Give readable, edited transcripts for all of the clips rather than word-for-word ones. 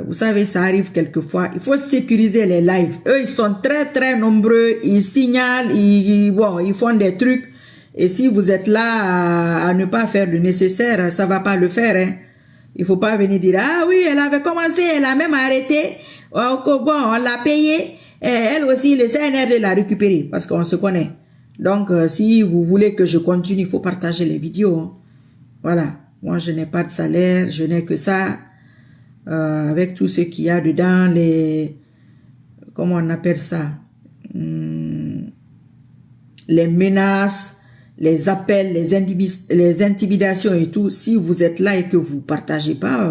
Vous savez, ça arrive quelquefois. Il faut sécuriser les lives. Eux, ils sont très nombreux. Ils signalent, ils font des trucs. Et si vous êtes là à ne pas faire le nécessaire, ça va pas le faire. Hein. Il faut pas venir dire, ah oui, elle avait commencé, elle a même arrêté. Oh, bon, on l'a payé. Elle aussi, le CNRD l'a récupéré parce qu'on se connaît. Donc, si vous voulez que je continue, il faut partager les vidéos. Hein. Voilà. Moi, je n'ai pas de salaire, je n'ai que ça. Avec tout ce qu'il y a dedans, les... Comment on appelle ça? Les menaces, les appels, les intimidations et tout. Si vous êtes là et que vous ne partagez pas,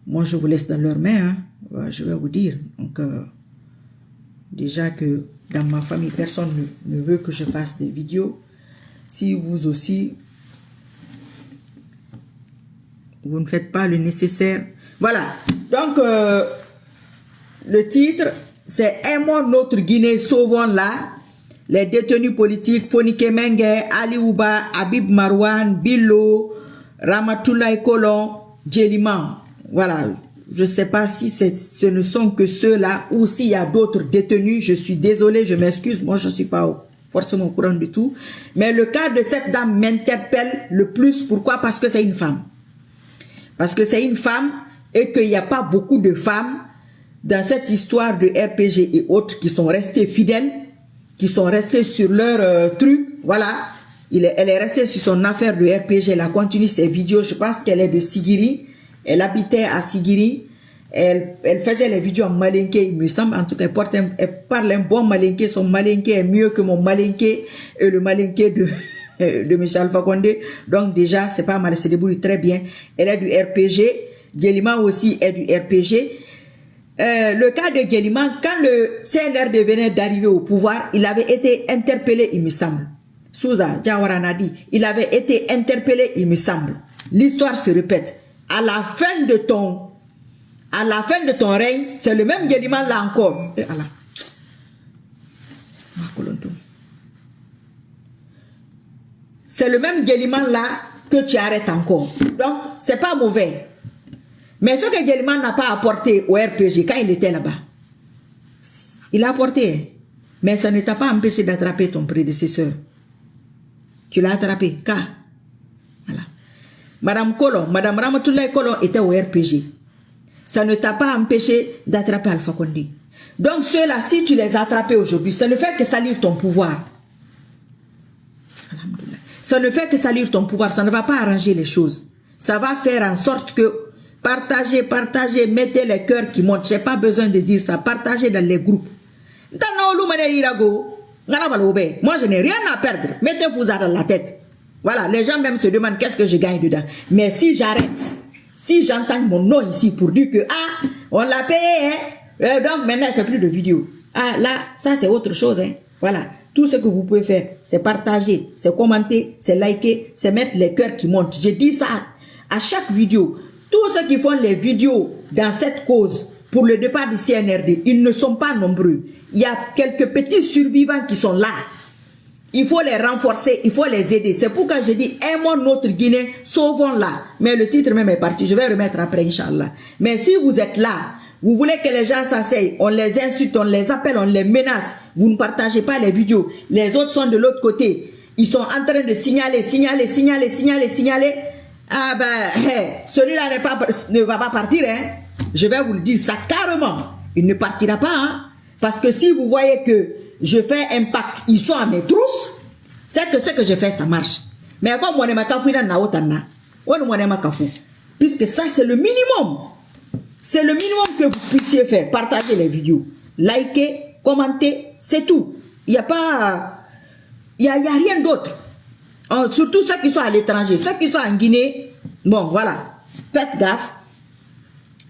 moi, je vous laisse dans leurs mains. Hein. Je vais vous dire. Donc, déjà que dans ma famille, personne ne veut que je fasse des vidéos. Si vous aussi, vous ne faites pas le nécessaire. Voilà. Donc, le titre, c'est « Aimons notre Guinée, sauvons-la ». Les détenus politiques, Fonike Mengue, Ali Ouba, Habib Marouane, Billo, Ramatoulaye Kolon, Djeliman. Voilà. Je ne sais pas si ce ne sont que ceux-là ou s'il y a d'autres détenus. Je suis désolée, je m'excuse. Moi, je ne suis pas forcément au courant du tout. Mais le cas de cette dame m'interpelle le plus. Pourquoi? Parce que c'est une femme. Parce que c'est une femme et qu'il n'y a pas beaucoup de femmes dans cette histoire de RPG et autres qui sont restées fidèles, qui sont restées sur leur truc. Voilà. Elle est restée sur son affaire de RPG. Elle a continué ses vidéos. Je pense qu'elle est de Sigiri. Elle habitait à Sigiri. Elle faisait les vidéos en malinké, il me semble. En tout cas, elle parle un bon malinké. Son malinké est mieux que mon malinké et le malinké de Michel Alpha Condé. Donc déjà, c'est pas mal. Elle se débrouille très bien. Elle est du RPG. Djeliman aussi est du RPG. Le cas de Djeliman, quand le CNRD venait d'arriver au pouvoir, il avait été interpellé, il me semble. Souza Diawaranadi, il avait été interpellé, il me semble. L'histoire se répète. À la fin de ton règne, c'est le même Djeliman là encore. C'est le même Djeliman là que tu arrêtes encore. Donc, c'est pas mauvais. Mais ce que Djeliman n'a pas apporté au RPG quand il était là-bas, il a apporté. Mais ça ne t'a pas empêché d'attraper ton prédécesseur. Tu l'as attrapé. Car, voilà. Madame Ramatoulaye Kolon était au RPG. Ça ne t'a pas empêché d'attraper Alpha Condé. Donc ceux-là, si tu les as attrapés aujourd'hui, ça ne fait que salir ton pouvoir. Ça ne fait que salir ton pouvoir. Ça ne va pas arranger les choses. Ça va faire en sorte que partagez, mettez les cœurs qui montent. Je n'ai pas besoin de dire ça. Partagez dans les groupes. Moi, je n'ai rien à perdre. Mettez-vous ça dans la tête. Voilà, les gens même se demandent qu'est-ce que je gagne dedans. Mais si j'arrête, si j'entends mon nom ici pour dire que, ah, on l'a payé, hein, donc maintenant, il ne fait plus de vidéos. Ah, là, ça, c'est autre chose. Hein. Voilà, tout ce que vous pouvez faire, c'est partager, c'est commenter, c'est liker, c'est mettre les cœurs qui montent. Je dis ça à chaque vidéo. Tous ceux qui font les vidéos dans cette cause pour le départ du CNRD, ils ne sont pas nombreux. Il y a quelques petits survivants qui sont là. Il faut les renforcer, il faut les aider. C'est pourquoi je dis, aimons notre Guinée, sauvons-la. Mais le titre même est parti, je vais remettre après, Inch'Allah. Mais si vous êtes là, vous voulez que les gens s'asseyent, on les insulte, on les appelle, on les menace, vous ne partagez pas les vidéos, les autres sont de l'autre côté, ils sont en train de signaler. Ah ben, celui-là ne va pas partir, hein. Je vais vous le dire ça carrément. Il ne partira pas, hein. Parce que si vous voyez que je fais un pacte, ils sont à mes trousses, c'est que ce que je fais, ça marche. Mais comme on est ma kafou, puisque ça, c'est le minimum. C'est le minimum que vous puissiez faire. Partagez les vidéos. Likez, commentez, c'est tout. Il n'y a pas... Il n'y a rien d'autre. Surtout ceux qui sont à l'étranger. Ceux qui sont en Guinée, bon, voilà. Faites gaffe.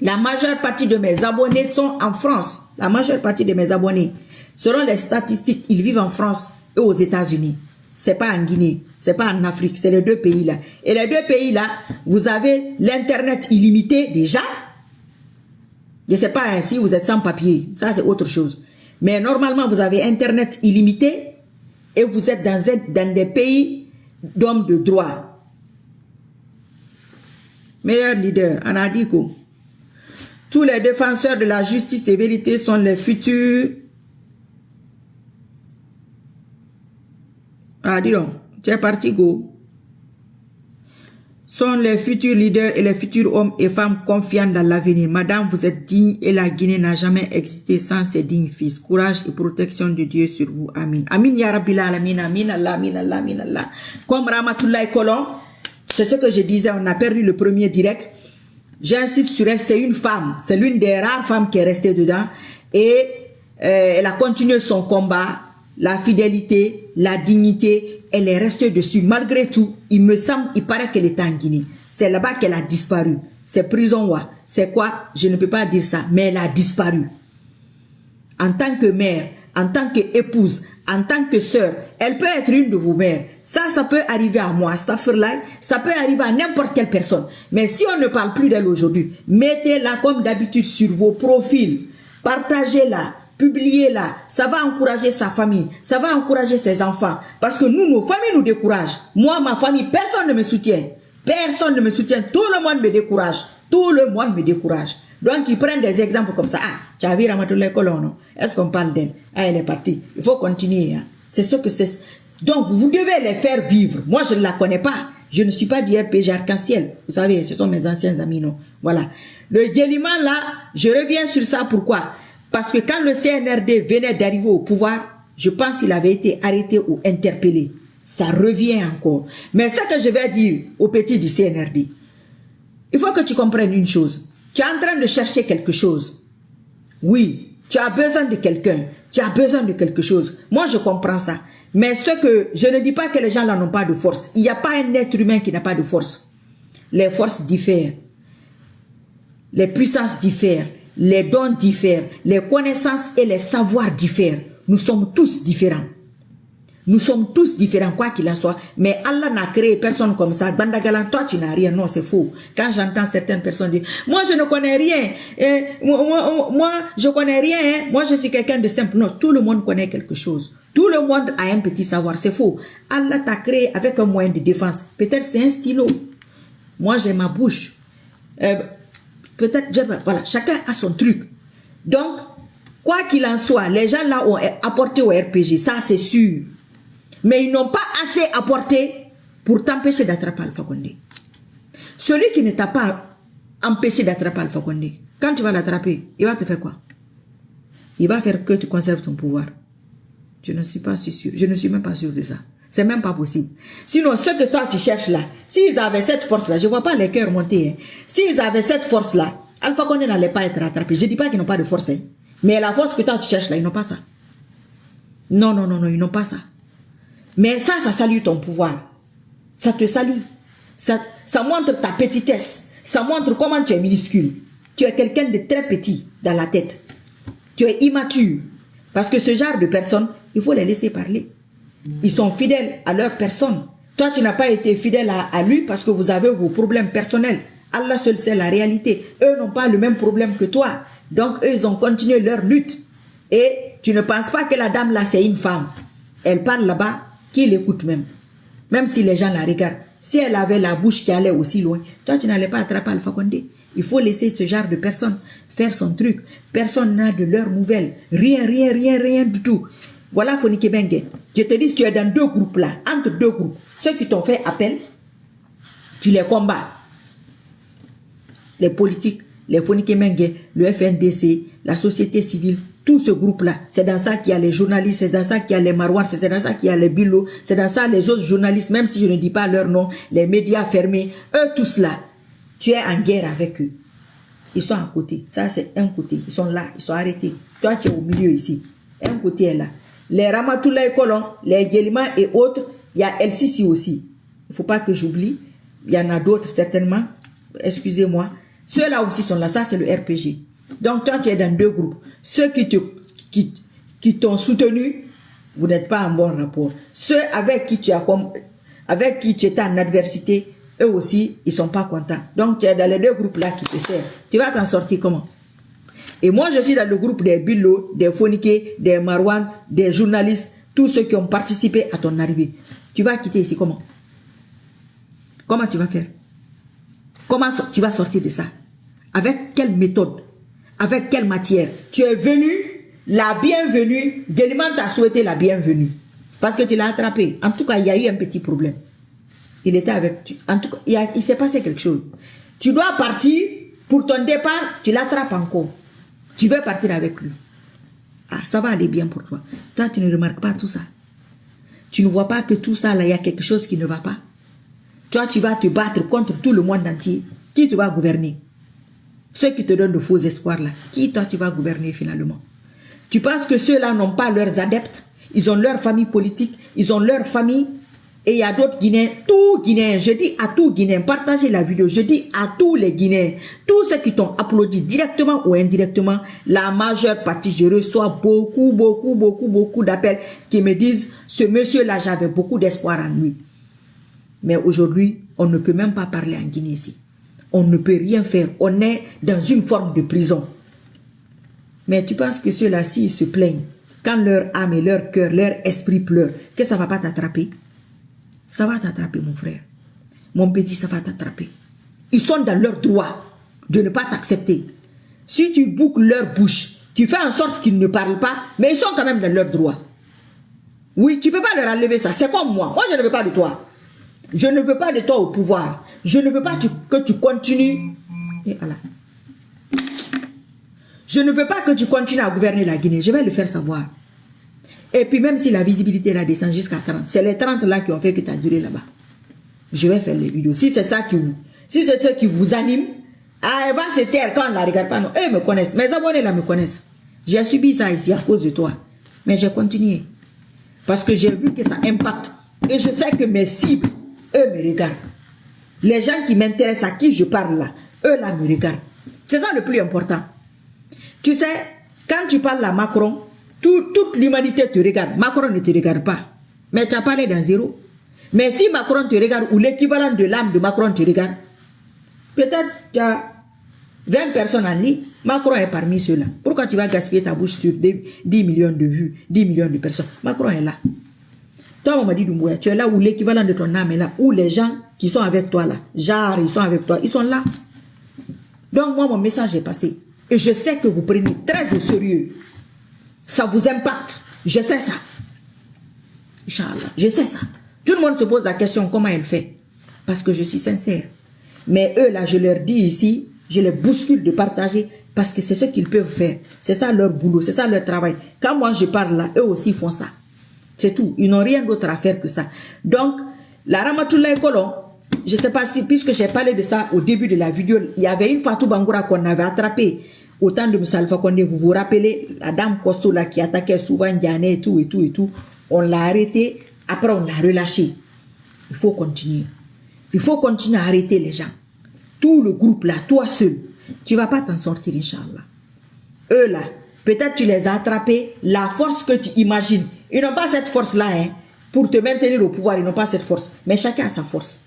La majeure partie de mes abonnés sont en France. La majeure partie de mes abonnés. Selon les statistiques, ils vivent en France et aux États-Unis. C'est pas en Guinée, c'est pas en Afrique, c'est les deux pays-là. Et les deux pays-là, vous avez l'Internet illimité déjà. Je ne sais pas hein, si vous êtes sans papier, ça c'est autre chose. Mais normalement, vous avez Internet illimité et vous êtes dans des pays d'hommes de droit. Meilleur leader, Anadiko. Tous les défenseurs de la justice et vérité sont les futurs... Ah, dis donc, tu es parti, go. Sont les futurs leaders et les futurs hommes et femmes confiants dans l'avenir. Madame, vous êtes digne et la Guinée n'a jamais existé sans ses dignes fils. Courage et protection de Dieu sur vous. Amin. Amin, ya Rabbil Alamin. Amin, Allah, amin, Allah, amin, Allah. Comme Ramatoulaye Kolon, c'est ce que je disais, on a perdu le premier direct. J'insiste sur elle, c'est une femme. C'est l'une des rares femmes qui est restée dedans. Et elle a continué son combat, la fidélité, la dignité. Elle est restée dessus. Malgré tout, il me semble, il paraît qu'elle est en Guinée. C'est là-bas qu'elle a disparu. C'est prison, ouais. C'est quoi? Je ne peux pas dire ça, mais elle a disparu. En tant que mère, en tant qu'épouse, en tant que sœur, elle peut être une de vos mères. Ça peut arriver à moi, ça peut arriver à n'importe quelle personne. Mais si on ne parle plus d'elle aujourd'hui, mettez-la comme d'habitude sur vos profils. Partagez-la. Publiez-la, ça va encourager sa famille, ça va encourager ses enfants. Parce que nous, nos familles nous découragent. Moi, ma famille, personne ne me soutient. Personne ne me soutient. Tout le monde me décourage. Tout le monde me décourage. Donc, ils prennent des exemples comme ça. Ah, tu as vu Ramatoulaye Kolon, non? Est-ce qu'on parle d'elle? Ah, elle est partie. Il faut continuer. Hein. C'est ce que c'est. Donc, vous devez les faire vivre. Moi, je ne la connais pas. Je ne suis pas du RPG Arc-en-Ciel. Vous savez, ce sont mes anciens amis, non? Voilà. Le Guéliman, là, je reviens sur ça. Pourquoi? Parce que quand le CNRD venait d'arriver au pouvoir, je pense qu'il avait été arrêté ou interpellé. Ça revient encore. Mais ce que je vais dire aux petits du CNRD, il faut que tu comprennes une chose. Tu es en train de chercher quelque chose. Oui, tu as besoin de quelqu'un. Tu as besoin de quelque chose. Moi, je comprends ça. Mais ce que je ne dis pas que les gens là n'ont pas de force. Il n'y a pas un être humain qui n'a pas de force. Les forces diffèrent. Les puissances diffèrent. Les dons diffèrent, les connaissances et les savoirs diffèrent. Nous sommes tous différents. Nous sommes tous différents, quoi qu'il en soit. Mais Allah n'a créé personne comme ça. Bandagalan, toi tu n'as rien. Non, c'est faux. Quand j'entends certaines personnes dire, moi je ne connais rien. Moi je connais rien. Hein. Moi je suis quelqu'un de simple. Non, tout le monde connaît quelque chose. Tout le monde a un petit savoir. C'est faux. Allah t'a créé avec un moyen de défense. Peut-être c'est un stylo. Moi j'ai ma bouche. Peut-être, voilà, chacun a son truc. Donc, quoi qu'il en soit, les gens là ont apporté au RPG, ça c'est sûr. Mais ils n'ont pas assez apporté pour t'empêcher d'attraper Alpha Condé. Celui qui ne t'a pas empêché d'attraper Alpha Condé, quand tu vas l'attraper, il va te faire quoi? Il va faire que tu conserves ton pouvoir. Je ne suis pas sûr. Je ne suis même pas sûr de ça. C'est même pas possible. Sinon, ce que toi tu cherches là, s'ils avaient cette force-là, je ne vois pas les cœurs monter. Hein. S'ils avaient cette force-là, Alpha Condé n'allait pas être rattrapé. Je ne dis pas qu'ils n'ont pas de force. Hein. Mais la force que toi tu cherches là, ils n'ont pas ça. Non, non, non, non, ils n'ont pas ça. Mais ça salue ton pouvoir. Ça te salue. Ça montre ta petitesse. Ça montre comment tu es minuscule. Tu es quelqu'un de très petit dans la tête. Tu es immature. Parce que ce genre de personnes, il faut les laisser parler. Ils sont fidèles à leur personne. Toi, tu n'as pas été fidèle à lui parce que vous avez vos problèmes personnels. Allah seul sait la réalité. Eux n'ont pas le même problème que toi. Donc, eux, ils ont continué leur lutte. Et tu ne penses pas que la dame là, c'est une femme. Elle parle là-bas, qui l'écoute même. Même si les gens la regardent. Si elle avait la bouche qui allait aussi loin, toi, tu n'allais pas attraper Alpha Condé. Il faut laisser ce genre de personnes faire son truc. Personne n'a de leurs nouvelles. Rien du tout. Voilà Fonike Bengue. Je te dis, tu es dans deux groupes là, entre deux groupes. Ceux qui t'ont fait appel, tu les combats. Les politiques, les Fonike Bengue, le FNDC, la société civile, tout ce groupe-là. C'est dans ça qu'il y a les journalistes, c'est dans ça qu'il y a les Marouane, c'est dans ça qu'il y a les Bilo, c'est dans ça les autres journalistes, même si je ne dis pas leur nom, les médias fermés, eux tous là, tu es en guerre avec eux. Ils sont à côté. Ça, c'est un côté. Ils sont là, ils sont arrêtés. Toi, tu es au milieu ici. Un côté est là. Les Ramatoulaye Kolon, les Guéliman et autres, il y a LCC aussi. Il ne faut pas que j'oublie. Il y en a d'autres certainement. Excusez-moi. Ceux-là aussi sont là. Ça, c'est le RPG. Donc, toi, tu es dans deux groupes. Ceux qui t'ont soutenu, vous n'êtes pas en bon rapport. Ceux avec qui tu étais en adversité, eux aussi, ils ne sont pas contents. Donc, tu es dans les deux groupes-là qui te servent. Tu vas t'en sortir comment? Et moi, je suis dans le groupe des Bilo, des Fonike, des Marouane, des journalistes, tous ceux qui ont participé à ton arrivée. Tu vas quitter ici comment? Comment tu vas faire? Comment tu vas sortir de ça? Avec quelle méthode? Avec quelle matière? Tu es venu, la bienvenue, Guéliman t'a souhaité la bienvenue. Parce que tu l'as attrapé. En tout cas, il y a eu un petit problème. Il était avec tu. En tout cas, il s'est passé quelque chose. Tu dois partir, pour ton départ, tu l'attrapes encore. Tu veux partir avec lui. Ah, ça va aller bien pour toi. Toi, tu ne remarques pas tout ça. Tu ne vois pas que tout ça, là, il y a quelque chose qui ne va pas. Toi, tu vas te battre contre tout le monde entier. Qui te va gouverner? Ceux qui te donnent de faux espoirs, là. Qui, toi, tu vas gouverner finalement? Tu penses que ceux-là n'ont pas leurs adeptes? Ils ont leur famille politique, ils ont leur famille. Et il y a d'autres Guinéens, tous Guinéens, je dis à tous Guinéens, partagez la vidéo, je dis à tous les Guinéens, tous ceux qui t'ont applaudi directement ou indirectement, la majeure partie, je reçois beaucoup d'appels qui me disent, ce monsieur-là, j'avais beaucoup d'espoir en lui. Mais aujourd'hui, on ne peut même pas parler en Guinée ici. On ne peut rien faire, on est dans une forme de prison. Mais tu penses que ceux-là, s'ils se plaignent, quand leur âme et leur cœur, leur esprit pleurent, que ça ne va pas t'attraper? Ça va t'attraper, mon frère. Mon petit, ça va t'attraper. Ils sont dans leur droit de ne pas t'accepter. Si tu boucles leur bouche, tu fais en sorte qu'ils ne parlent pas, mais ils sont quand même dans leur droit. Oui, tu ne peux pas leur enlever ça. C'est comme moi. Moi, je ne veux pas de toi. Je ne veux pas de toi au pouvoir. Je ne veux pas que tu continues. Et voilà. Je ne veux pas que tu continues à gouverner la Guinée. Je vais le faire savoir. Et puis même si la visibilité là descend jusqu'à 30, c'est les 30 là qui ont fait que tu as duré là-bas. Je vais faire les vidéos. Si c'est ça qui vous... Si c'est ce qui vous anime, ah, elle va se taire quand on ne la regarde pas. Non, eux me connaissent. Mes abonnés là me connaissent. J'ai subi ça ici à cause de toi. Mais j'ai continué. Parce que j'ai vu que ça impacte. Et je sais que mes cibles, eux me regardent. Les gens qui m'intéressent, à qui je parle là, eux là me regardent. C'est ça le plus important. Tu sais, quand tu parles à Macron, toute l'humanité te regarde. Macron ne te regarde pas. Mais tu as parlé d'un zéro. Mais si Macron te regarde, ou l'équivalent de l'âme de Macron te regarde, peut-être qu'il y a 20 personnes en ligne, Macron est parmi ceux-là. Pourquoi tu vas gaspiller ta bouche sur 10 millions de vues, 10 millions de personnes? Macron est là. Toi, Mamadi Doumbouya, tu es là où l'équivalent de ton âme est là, où les gens qui sont avec toi là, genre, ils sont avec toi, ils sont là. Donc moi, mon message est passé. Et je sais que vous prenez très au sérieux. Ça vous impacte. Je sais ça. Inch'Allah, je sais ça. Tout le monde se pose la question, comment elle fait? Parce que je suis sincère. Mais eux, là, je leur dis ici, je les bouscule de partager parce que c'est ce qu'ils peuvent faire. C'est ça leur boulot, c'est ça leur travail. Quand moi je parle là, eux aussi font ça. C'est tout. Ils n'ont rien d'autre à faire que ça. Donc, la Ramatoulaye Kolon, je ne sais pas si, puisque j'ai parlé de ça au début de la vidéo, il y avait une Fatou Bangoura qu'on avait attrapée au temps de M. Alpha Condé. Vous vous rappelez, la dame Costo là qui attaquait souvent Diane et tout et tout et tout. On l'a arrêtée, après on l'a relâchée. Il faut continuer. Il faut continuer à arrêter les gens. Tout le groupe là, toi seul, tu ne vas pas t'en sortir, Inch'Allah. Eux là, peut-être tu les as attrapés, la force que tu imagines. Ils n'ont pas cette force-là, hein, pour te maintenir au pouvoir, ils n'ont pas cette force. Mais chacun a sa force.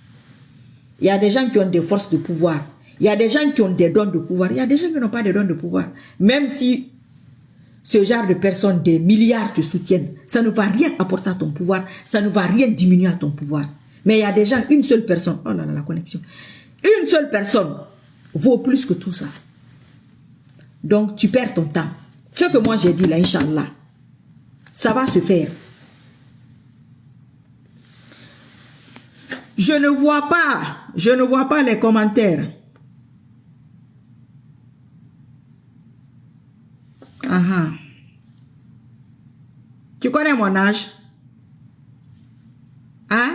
Il y a des gens qui ont des forces de pouvoir. Il y a des gens qui ont des dons de pouvoir. Il y a des gens qui n'ont pas de dons de pouvoir. Même si ce genre de personnes, des milliards te soutiennent, ça ne va rien apporter à ton pouvoir, ça ne va rien diminuer à ton pouvoir. Mais il y a des gens, une seule personne, oh là là, la connexion, une seule personne vaut plus que tout ça. Donc tu perds ton temps. Ce que moi j'ai dit là, Inch'Allah, ça va se faire. Je ne vois pas les commentaires. Aha. Tu connais mon âge? Hein?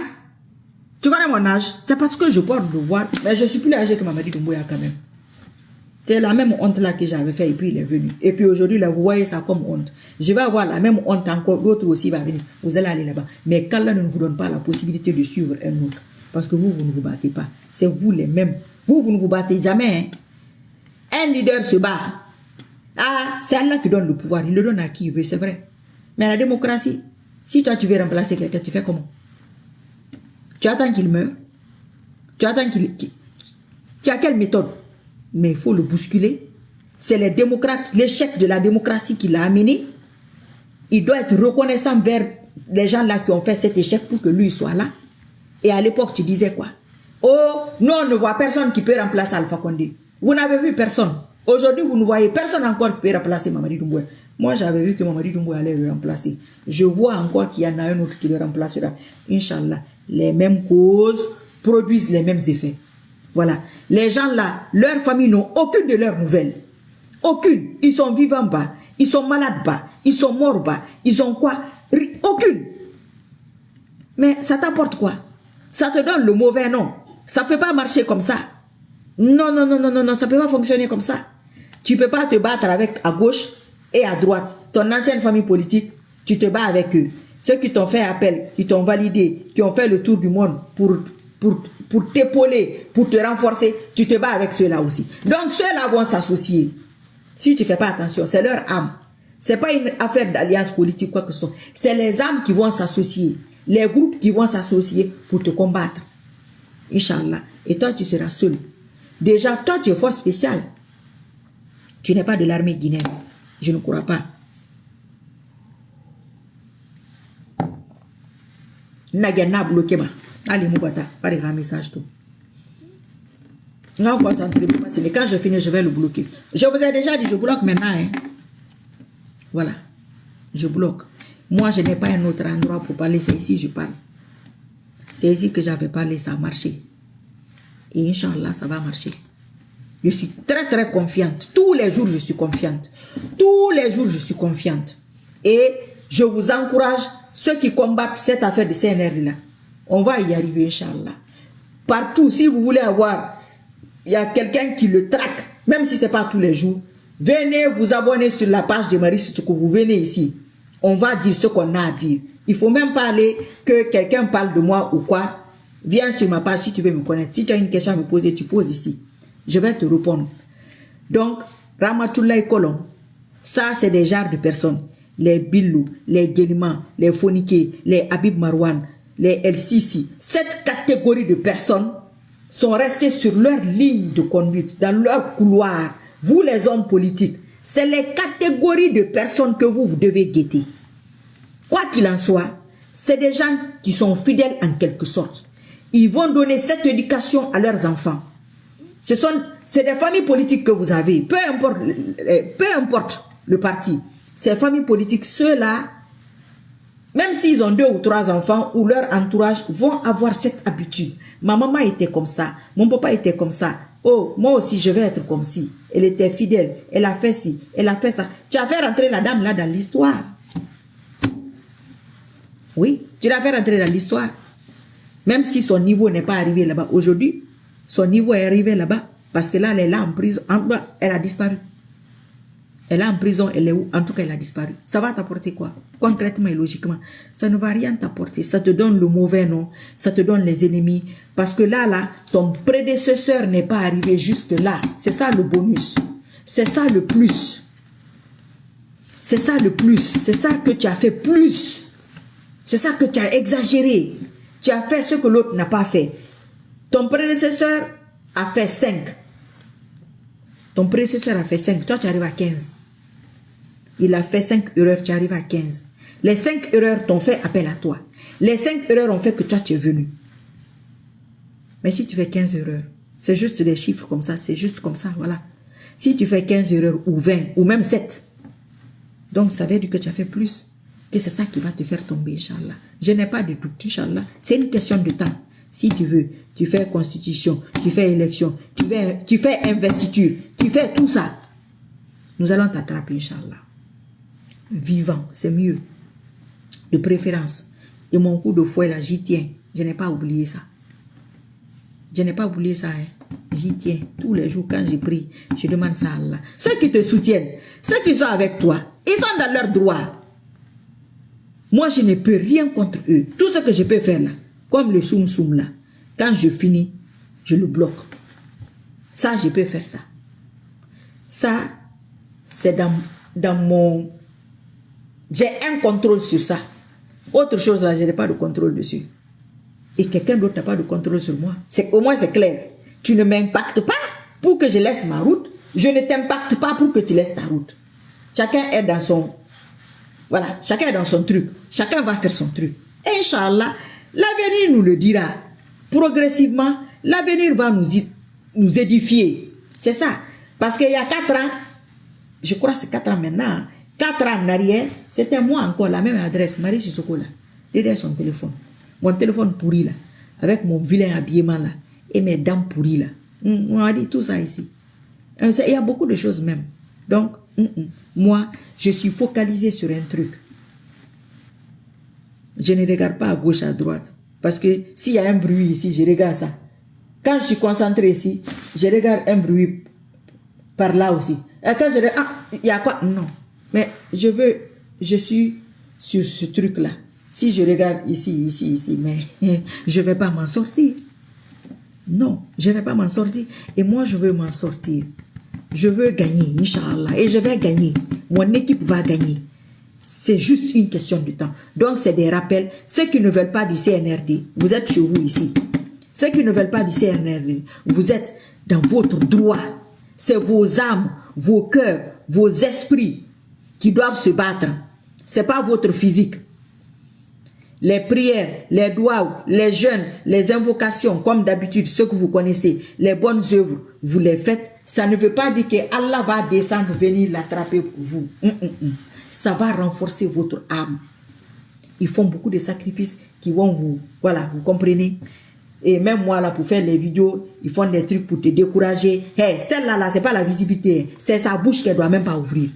Tu connais mon âge? C'est parce que je porte le voile. Mais je suis plus âgé que Mamadi Doumbouya quand même. C'est la même honte là que j'avais fait et puis il est venu. Et puis aujourd'hui, là, vous voyez ça comme honte. Je vais avoir la même honte encore. L'autre aussi va venir. Vous allez aller là-bas. Mais qu'Allah ne vous donne pas la possibilité de suivre un autre. Parce que vous ne vous battez pas. C'est vous les mêmes. Vous ne vous battez jamais. Hein? Un leader se bat. Ah, c'est Allah qui donne le pouvoir. Il le donne à qui il veut, c'est vrai. Mais la démocratie, si toi tu veux remplacer quelqu'un, tu fais comment? Tu attends qu'il meure? Tu attends qu'il... Tu as quelle méthode? Mais il faut le bousculer. C'est les démocrates, l'échec de la démocratie qui l'a amené. Il doit être reconnaissant vers les gens là qui ont fait cet échec pour que lui soit là. Et à l'époque, tu disais quoi? Oh, nous on ne voit personne qui peut remplacer Alpha Condé. Vous n'avez vu personne. Aujourd'hui, vous ne voyez personne encore qui peut remplacer Mamadi Doumbouya. Moi, j'avais vu que Mamadi Doumbouya allait le remplacer. Je vois encore qu'il y en a un autre qui le remplacera. Inch'Allah, les mêmes causes produisent les mêmes effets. Voilà. Les gens là, leurs familles n'ont aucune de leurs nouvelles. Aucune. Ils sont vivants bas. Ils sont malades bas. Ils sont morts bas. Ils ont quoi? Aucune. Mais ça t'apporte quoi? Ça te donne le mauvais nom. Ça ne peut pas marcher comme ça. Non, non, non, non, non, non, ça ne peut pas fonctionner comme ça. Tu ne peux pas te battre avec à gauche et à droite. Ton ancienne famille politique, tu te bats avec eux. Ceux qui t'ont fait appel, qui t'ont validé, qui ont fait le tour du monde pour t'épauler, pour te renforcer, tu te bats avec ceux-là aussi. Donc ceux-là vont s'associer. Si tu ne fais pas attention, c'est leur âme. Ce n'est pas une affaire d'alliance politique, quoi que ce soit. C'est les âmes qui vont s'associer. Les groupes qui vont s'associer pour te combattre. Inch'Allah. Et toi, tu seras seul. Déjà, toi, tu es force spéciale. Tu n'es pas de l'armée guinéenne. Je ne crois pas. Nagana bloqué ma. Allez, Moubata, pas de message tout. Non, quand je finis, je vais le bloquer. Je vous ai déjà dit, je bloque maintenant. Hein. Voilà. Je bloque. Moi, je n'ai pas un autre endroit pour parler. C'est ici que je parle. C'est ici que j'avais parlé, ça a marché. Et Inch'Allah, ça va marcher. Je suis très, très confiante. Tous les jours, je suis confiante. Tous les jours, je suis confiante. Et je vous encourage, ceux qui combattent cette affaire de CNR-là, on va y arriver, Inch'Allah. Partout, si vous voulez avoir, il y a quelqu'un qui le traque, même si ce n'est pas tous les jours, venez vous abonner sur la page de Marie Soukou, vous venez ici. On va dire ce qu'on a à dire. Il ne faut même pas aller que quelqu'un parle de moi ou quoi. Viens sur ma page si tu veux me connaître. Si tu as une question à me poser, tu poses ici. Je vais te répondre. Donc, Ramatoulaye Kolon, ça c'est des genres de personnes. Les Billou, les Guéliman, les Fonike, les Habib Marwan, les El Sisi. Cette catégorie de personnes sont restés sur leur ligne de conduite, dans leur couloir. Vous les hommes politiques, c'est les catégories de personnes que vous devez guetter. Quoi qu'il en soit, c'est des gens qui sont fidèles en quelque sorte. Ils vont donner cette éducation à leurs enfants. C'est des familles politiques que vous avez, peu importe le parti. Ces familles politiques, ceux-là, même s'ils ont 2 ou 3 enfants ou leur entourage, vont avoir cette habitude. Ma maman était comme ça, mon papa était comme ça. Oh, moi aussi, je vais être comme si. Elle était fidèle, elle a fait ci, elle a fait ça. Tu as fait rentrer la dame là dans l'histoire. Oui, tu l'as fait rentrer dans l'histoire. Même si son niveau n'est pas arrivé là-bas. Aujourd'hui, son niveau est arrivé là-bas. Parce que là, elle est là en prison. Elle a disparu. Elle est en prison, elle est où? En tout cas, elle a disparu. Ça va t'apporter quoi? Concrètement et logiquement, ça ne va rien t'apporter. Ça te donne le mauvais nom. Ça te donne les ennemis. Parce que là, ton prédécesseur n'est pas arrivé jusque là. C'est ça le bonus. C'est ça le plus. C'est ça le plus. C'est ça que tu as fait plus. C'est ça que tu as exagéré. Tu as fait ce que l'autre n'a pas fait. Ton prédécesseur a fait 5. Ton prédécesseur a fait 5. Toi, tu arrives à 15. Il a fait 5 erreurs. Tu arrives à 15. Les 5 erreurs t'ont fait appel à toi. Les 5 erreurs ont fait que toi, tu es venu. Mais si tu fais 15 erreurs, c'est juste des chiffres comme ça. C'est juste comme ça, voilà. Si tu fais 15 erreurs ou 20 ou même 7, donc ça veut dire que tu as fait plus. Que c'est ça qui va te faire tomber, Inch'Allah. Je n'ai pas de doute, Inch'Allah. C'est une question de temps. Si tu veux, tu fais constitution, tu fais élection, tu fais investiture, tu fais tout ça. Nous allons t'attraper, Inch'Allah. Vivant, c'est mieux. De préférence. Et mon coup de fouet là, j'y tiens. Je n'ai pas oublié ça. Je n'ai pas oublié ça. Hein. J'y tiens. Tous les jours quand je prie, je demande ça à Allah. Ceux qui te soutiennent, ceux qui sont avec toi, ils sont dans leur droit. Moi, je ne peux rien contre eux. Tout ce que je peux faire là, comme le soum-soum là, quand je finis, je le bloque. Ça, je peux faire ça. Ça, c'est dans mon... J'ai un contrôle sur ça. Autre chose là, je n'ai pas de contrôle dessus. Et quelqu'un d'autre n'a pas de contrôle sur moi. Au moins, c'est clair. Tu ne m'impactes pas pour que je laisse ma route. Je ne t'impacte pas pour que tu laisses ta route. Chacun est dans son... Voilà, chacun est dans son truc. Chacun va faire son truc. Et Inch'Allah, l'avenir nous le dira. Progressivement, l'avenir va nous édifier. C'est ça. Parce qu'il y a 4 ans, je crois que c'est 4 ans maintenant, 4 ans en arrière, c'était moi encore, la même adresse, Marie Sissoko là, derrière son téléphone. Mon téléphone pourri là, avec mon vilain habillement là, et mes dents pourries là. On a dit tout ça ici. Il y a beaucoup de choses même. Donc, moi, je suis focalisé sur un truc. Je ne regarde pas à gauche, à droite. Parce que s'il y a un bruit ici, je regarde ça. Quand je suis concentré ici, je regarde un bruit par là aussi. Et quand je regarde, ah, il y a quoi? Non. Mais je suis sur ce truc-là. Si je regarde ici, mais je ne vais pas m'en sortir. Non, je ne vais pas m'en sortir. Et moi, je veux m'en sortir. Je veux gagner, Inch'Allah. Et je vais gagner. Mon équipe va gagner. C'est juste une question de temps. Donc, c'est des rappels. Ceux qui ne veulent pas du CNRD, vous êtes chez vous ici. Ceux qui ne veulent pas du CNRD, vous êtes dans votre droit. C'est vos âmes, vos cœurs, vos esprits qui doivent se battre. Ce n'est pas votre physique. Les prières, les doigts, les jeûnes, les invocations, comme d'habitude, ceux que vous connaissez, les bonnes œuvres, vous les faites. Ça ne veut pas dire que Allah va descendre, venir l'attraper pour vous. Ça va renforcer votre âme. Ils font beaucoup de sacrifices qui vont vous... Voilà, vous comprenez? Et même moi, là, pour faire les vidéos, ils font des trucs pour te décourager. Hey, celle-là, là, c'est pas la visibilité. C'est sa bouche qu'elle doit même pas ouvrir.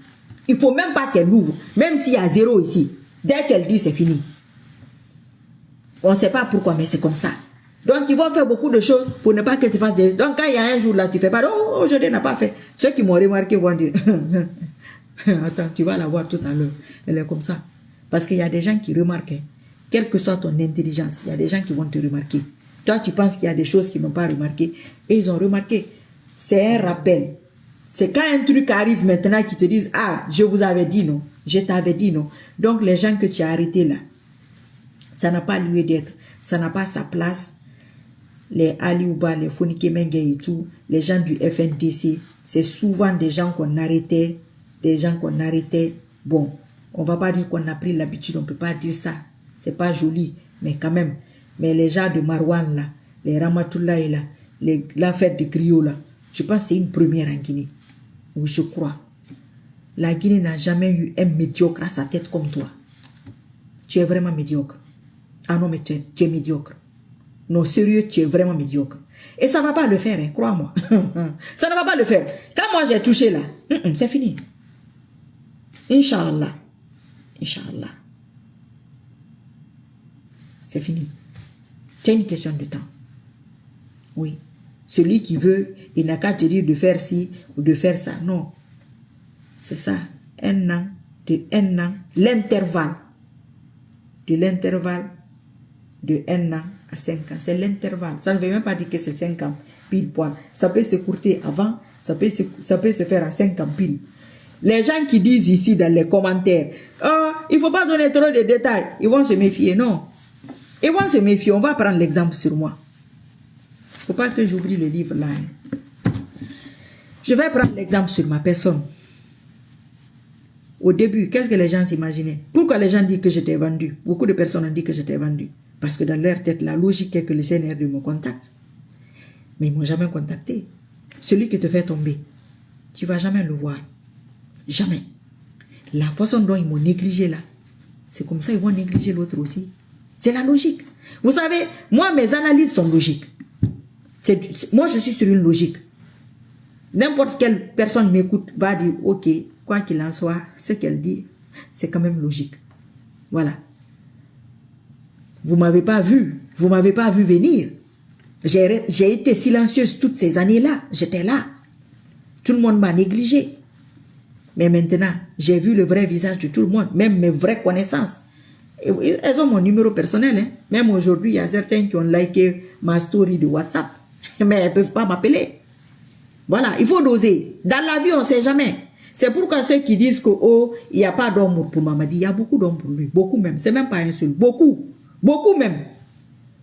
Il faut même pas qu'elle ouvre. Même s'il y a 0 ici. Dès qu'elle dit, c'est fini. On ne sait pas pourquoi, mais c'est comme ça. Donc, ils vont faire beaucoup de choses pour ne pas que tu fasses des... Donc, quand il y a un jour là, tu ne fais pas... Oh, aujourd'hui, n'a pas fait. Ceux qui m'ont remarqué vont dire... Attends, tu vas la voir tout à l'heure. Elle est comme ça. Parce qu'il y a des gens qui remarquent. Quelle que soit ton intelligence, il y a des gens qui vont te remarquer. Toi, tu penses qu'il y a des choses qu'ils n'ont pas remarqué. Et ils ont remarqué. C'est un rappel. C'est quand un truc arrive maintenant qu'ils te disent, ah, je vous avais dit non. Je t'avais dit non. Donc, les gens que tu as arrêtés là, ça n'a pas lieu d'être. Ça n'a pas sa place. Les Ali Ouba, les Fonike Mengue et tout, les gens du FNDC, c'est souvent des gens qu'on arrêtait. Bon, on ne va pas dire qu'on a pris l'habitude, on ne peut pas dire ça. C'est pas joli, mais quand même. Mais les gens de Marouane là, les Ramatoulaye là, la fête de Griot là, je pense que c'est une première en Guinée. Oui, je crois. La Guinée n'a jamais eu un médiocre à sa tête comme toi. Tu es vraiment médiocre. Ah non, mais tu es médiocre. Non, sérieux, tu es vraiment médiocre. Et ça ne va pas le faire, hein, crois-moi. Ça ne va pas le faire. Quand moi j'ai touché là, c'est fini. Inch'Allah. Inch'Allah. C'est fini. C'est une question de temps. Oui. Celui qui veut, il n'a qu'à te dire de faire ci ou de faire ça. Non. C'est ça. Un an, l'intervalle. De l'intervalle de 1 an à 5 ans. C'est l'intervalle. Ça ne veut même pas dire que c'est 5 ans pile poil. Ça peut se courter avant, ça peut se faire à 5 ans pile. Les gens qui disent ici dans les commentaires, oh, il ne faut pas donner trop de détails, ils vont se méfier. Non. Ils vont se méfier. On va prendre l'exemple sur moi. Il ne faut pas que j'oublie le livre là. Hein. Je vais prendre l'exemple sur ma personne. Au début, qu'est-ce que les gens s'imaginaient? Pourquoi les gens disent que j'étais vendu? Beaucoup de personnes ont dit que j'étais vendu. Parce que dans leur tête, la logique est que le CNRD me contacte. Mais ils ne m'ont jamais contacté. Celui qui te fait tomber, tu ne vas jamais le voir. Jamais. La façon dont ils m'ont négligé là, c'est comme ça ils vont négliger l'autre aussi. C'est la logique. Vous savez, moi, mes analyses sont logiques. Moi, je suis sur une logique. N'importe quelle personne m'écoute va dire, ok, quoi qu'il en soit, ce qu'elle dit, c'est quand même logique. Voilà. Vous ne m'avez pas vu. Vous ne m'avez pas vu venir. J'ai été silencieuse toutes ces années-là. J'étais là. Tout le monde m'a négligée. Mais maintenant, j'ai vu le vrai visage de tout le monde, même mes vraies connaissances. Et elles ont mon numéro personnel. Hein. Même aujourd'hui, il y a certains qui ont liké ma story de WhatsApp. Mais elles ne peuvent pas m'appeler. Voilà, il faut doser. Dans la vie, on ne sait jamais. C'est pourquoi ceux qui disent que oh, il n'y a pas d'homme pour Mamadi, il y a beaucoup d'hommes pour lui. Beaucoup même. C'est même pas un seul. Beaucoup. Beaucoup même.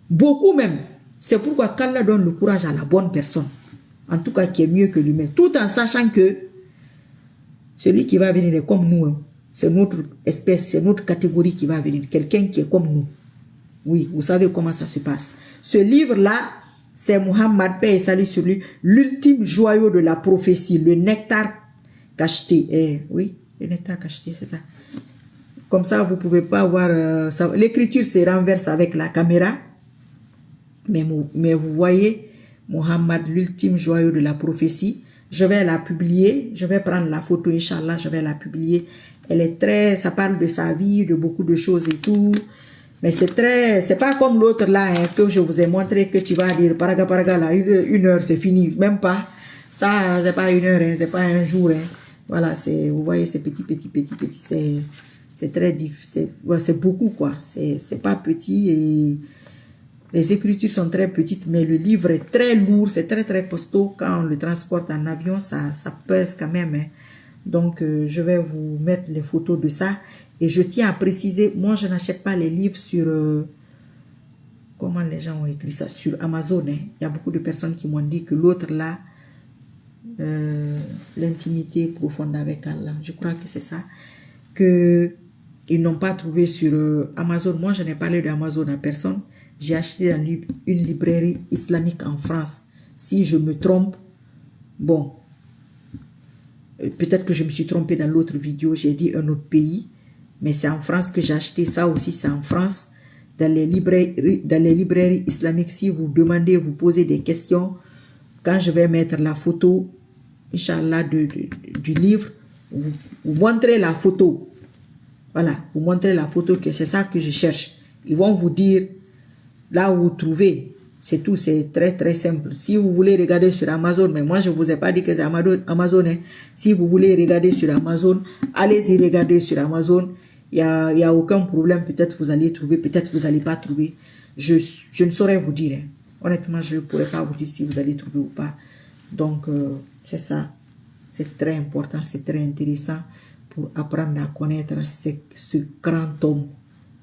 Beaucoup même. C'est pourquoi qu'Allah donne le courage à la bonne personne. En tout cas, qui est mieux que lui-même. Tout en sachant que celui qui va venir est comme nous. Hein. C'est notre espèce, c'est notre catégorie qui va venir. Quelqu'un qui est comme nous. Oui, vous savez comment ça se passe. Ce livre-là, C'est Muhammad, paix et salut sur lui, l'ultime joyau de la prophétie, le nectar cacheté. Oui, le nectar cacheté, c'est ça. Comme ça, vous ne pouvez pas voir... l'écriture se renverse avec la caméra. Mais vous voyez, Muhammad, l'ultime joyau de la prophétie. Je vais la publier. Je vais prendre la photo, Inch'Allah, je vais la publier. Elle est très... Ça parle de sa vie, de beaucoup de choses et tout. Mais c'est très... C'est pas comme l'autre là, hein, que je vous ai montré, que tu vas dire, paraga, paraga, là, une heure, c'est fini. Même pas. Ça, c'est pas une heure, hein, c'est pas un jour. Hein. Voilà, c'est... Vous voyez, c'est petit. C'est très difficile. C'est beaucoup, quoi. C'est pas petit et... Les écritures sont très petites, mais le livre est très lourd, c'est très costaud. Quand on le transporte en avion, ça pèse quand même. Hein. Donc, je vais vous mettre les photos de ça. Et je tiens à préciser, moi, je n'achète pas les livres sur... comment les gens ont écrit ça? Sur Amazon. Hein. Il y a beaucoup de personnes qui m'ont dit que l'autre là, l'intimité profonde avec Allah, je crois que c'est ça, que ils n'ont pas trouvé sur Amazon. Moi, je n'ai parlé d'Amazon à personne. J'ai acheté dans une librairie islamique en France. Si je me trompe, bon, peut-être que je me suis trompé dans l'autre vidéo, j'ai dit un autre pays, mais c'est en France que j'ai acheté ça aussi, c'est en France. Dans les librairies islamiques, si vous demandez, vous posez des questions, quand je vais mettre la photo, Inch'Allah, du livre, vous montrez la photo. Voilà, vous montrez la photo, que c'est ça que je cherche. Ils vont vous dire là où vous trouvez, c'est tout, c'est très simple. Si vous voulez regarder sur Amazon, mais moi je ne vous ai pas dit que c'est Amazon. Hein. Si vous voulez regarder sur Amazon, allez-y regarder sur Amazon. Il n'y a aucun problème. Peut-être vous allez trouver, peut-être vous n'allez pas trouver. Je ne saurais vous dire. Hein. Honnêtement, je ne pourrais pas vous dire si vous allez trouver ou pas. Donc, c'est ça. C'est très important, c'est très intéressant pour apprendre à connaître ce grand homme.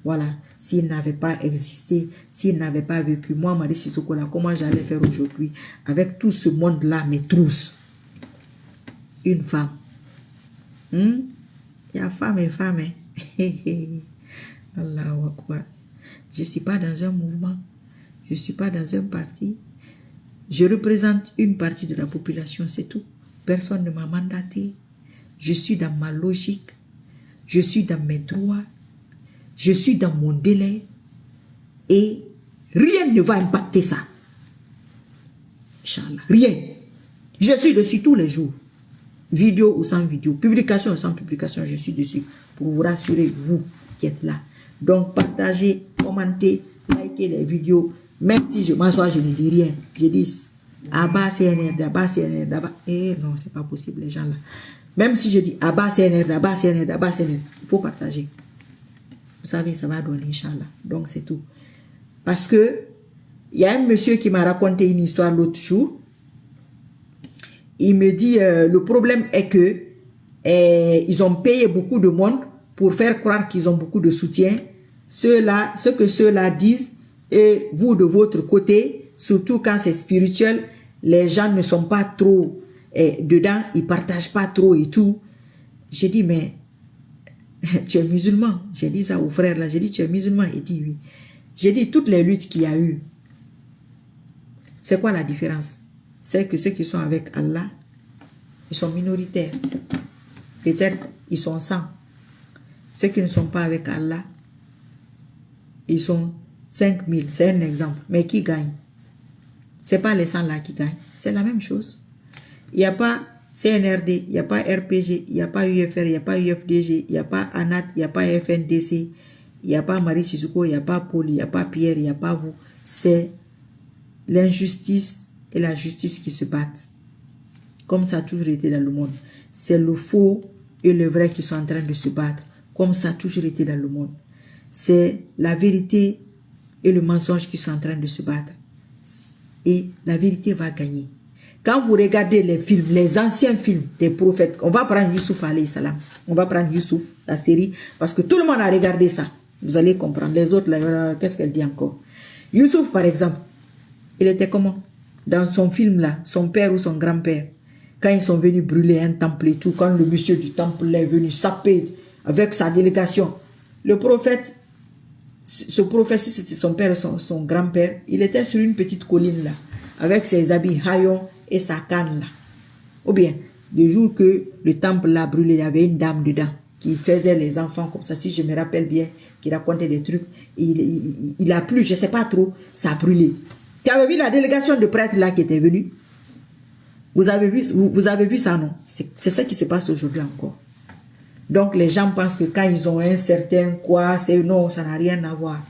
Voilà, s'il n'avait pas existé, s'il n'avait pas vécu, moi, Marie Sissoko, là, comment j'allais faire aujourd'hui avec tout ce monde-là, mes trousses. Une femme. Il y a femme et femme. Hein? Allahu Akbar. Je ne suis pas dans un mouvement. Je ne suis pas dans un parti. Je représente une partie de la population, c'est tout. Personne ne m'a mandaté. Je suis dans ma logique. Je suis dans mes droits. Je suis dans mon délai et rien ne va impacter ça. Inch'Allah, rien. Je suis dessus tous les jours. Vidéo ou sans vidéo, publication ou sans publication, je suis dessus pour vous rassurer, vous qui êtes là. Donc, partagez, commentez, likez les vidéos. Même si je m'assois, je ne dis rien. Je dis Abba CNR, Abba CNR, Abba. Eh non, c'est pas possible, les gens là. Même si je dis Abba CNR, Abba CNR, Abba CNR, il faut partager. Vous savez, ça va donner, Inch'Allah. Donc, c'est tout. Parce que, il y a un monsieur qui m'a raconté une histoire l'autre jour. Il me dit, le problème est que ils ont payé beaucoup de monde pour faire croire qu'ils ont beaucoup de soutien. Ce que ceux-là disent, et vous de votre côté, surtout quand c'est spirituel, les gens ne sont pas trop dedans, ils partagent pas trop et tout. J'ai dit, mais tu es musulman. J'ai dit ça au frère là. J'ai dit, tu es musulman. Il dit oui. J'ai dit, toutes les luttes qu'il y a eu, c'est quoi la différence? C'est que ceux qui sont avec Allah, ils sont minoritaires. Peut-être ils sont 100. Ceux qui ne sont pas avec Allah, ils sont 5000. C'est un exemple. Mais qui gagne? Ce n'est pas les 100 là qui gagnent. C'est la même chose. Il n'y a pas CNRD, il n'y a pas RPG, il n'y a pas UFR, il n'y a pas UFDG, il n'y a pas ANAT, il n'y a pas FNDC, il n'y a pas Marie Sissoko, il n'y a pas Paul, il n'y a pas Pierre, il n'y a pas vous. C'est l'injustice et la justice qui se battent. Comme ça a toujours été dans le monde. C'est le faux et le vrai qui sont en train de se battre. Comme ça a toujours été dans le monde. C'est la vérité et le mensonge qui sont en train de se battre. Et la vérité va gagner. Quand vous regardez les films, les anciens films des prophètes, on va prendre Youssouf alayhi salam. On va prendre Youssouf, la série, parce que tout le monde a regardé ça. Vous allez comprendre. Les autres, là, qu'est-ce qu'elle dit encore? Youssouf, par exemple, il était comment? Dans son film là, son père ou son grand-père, quand ils sont venus brûler un temple et tout, quand le monsieur du temple est venu saper avec sa délégation, le prophète, ce prophète, si c'était son père ou son grand-père, il était sur une petite colline là. avec ses habits haillons et sa canne là. Ou bien, le jour que le temple l'a brûlé, il y avait une dame dedans qui faisait les enfants comme ça, si je me rappelle bien, qui racontait des trucs. Il a plu, je ne sais pas trop, ça a brûlé. Tu avais vu la délégation de prêtres là qui était venue? Vous avez vu ça, non? C'est ça qui se passe aujourd'hui encore. Donc les gens pensent que quand ils ont un certain quoi, c'est non, ça n'a rien à voir.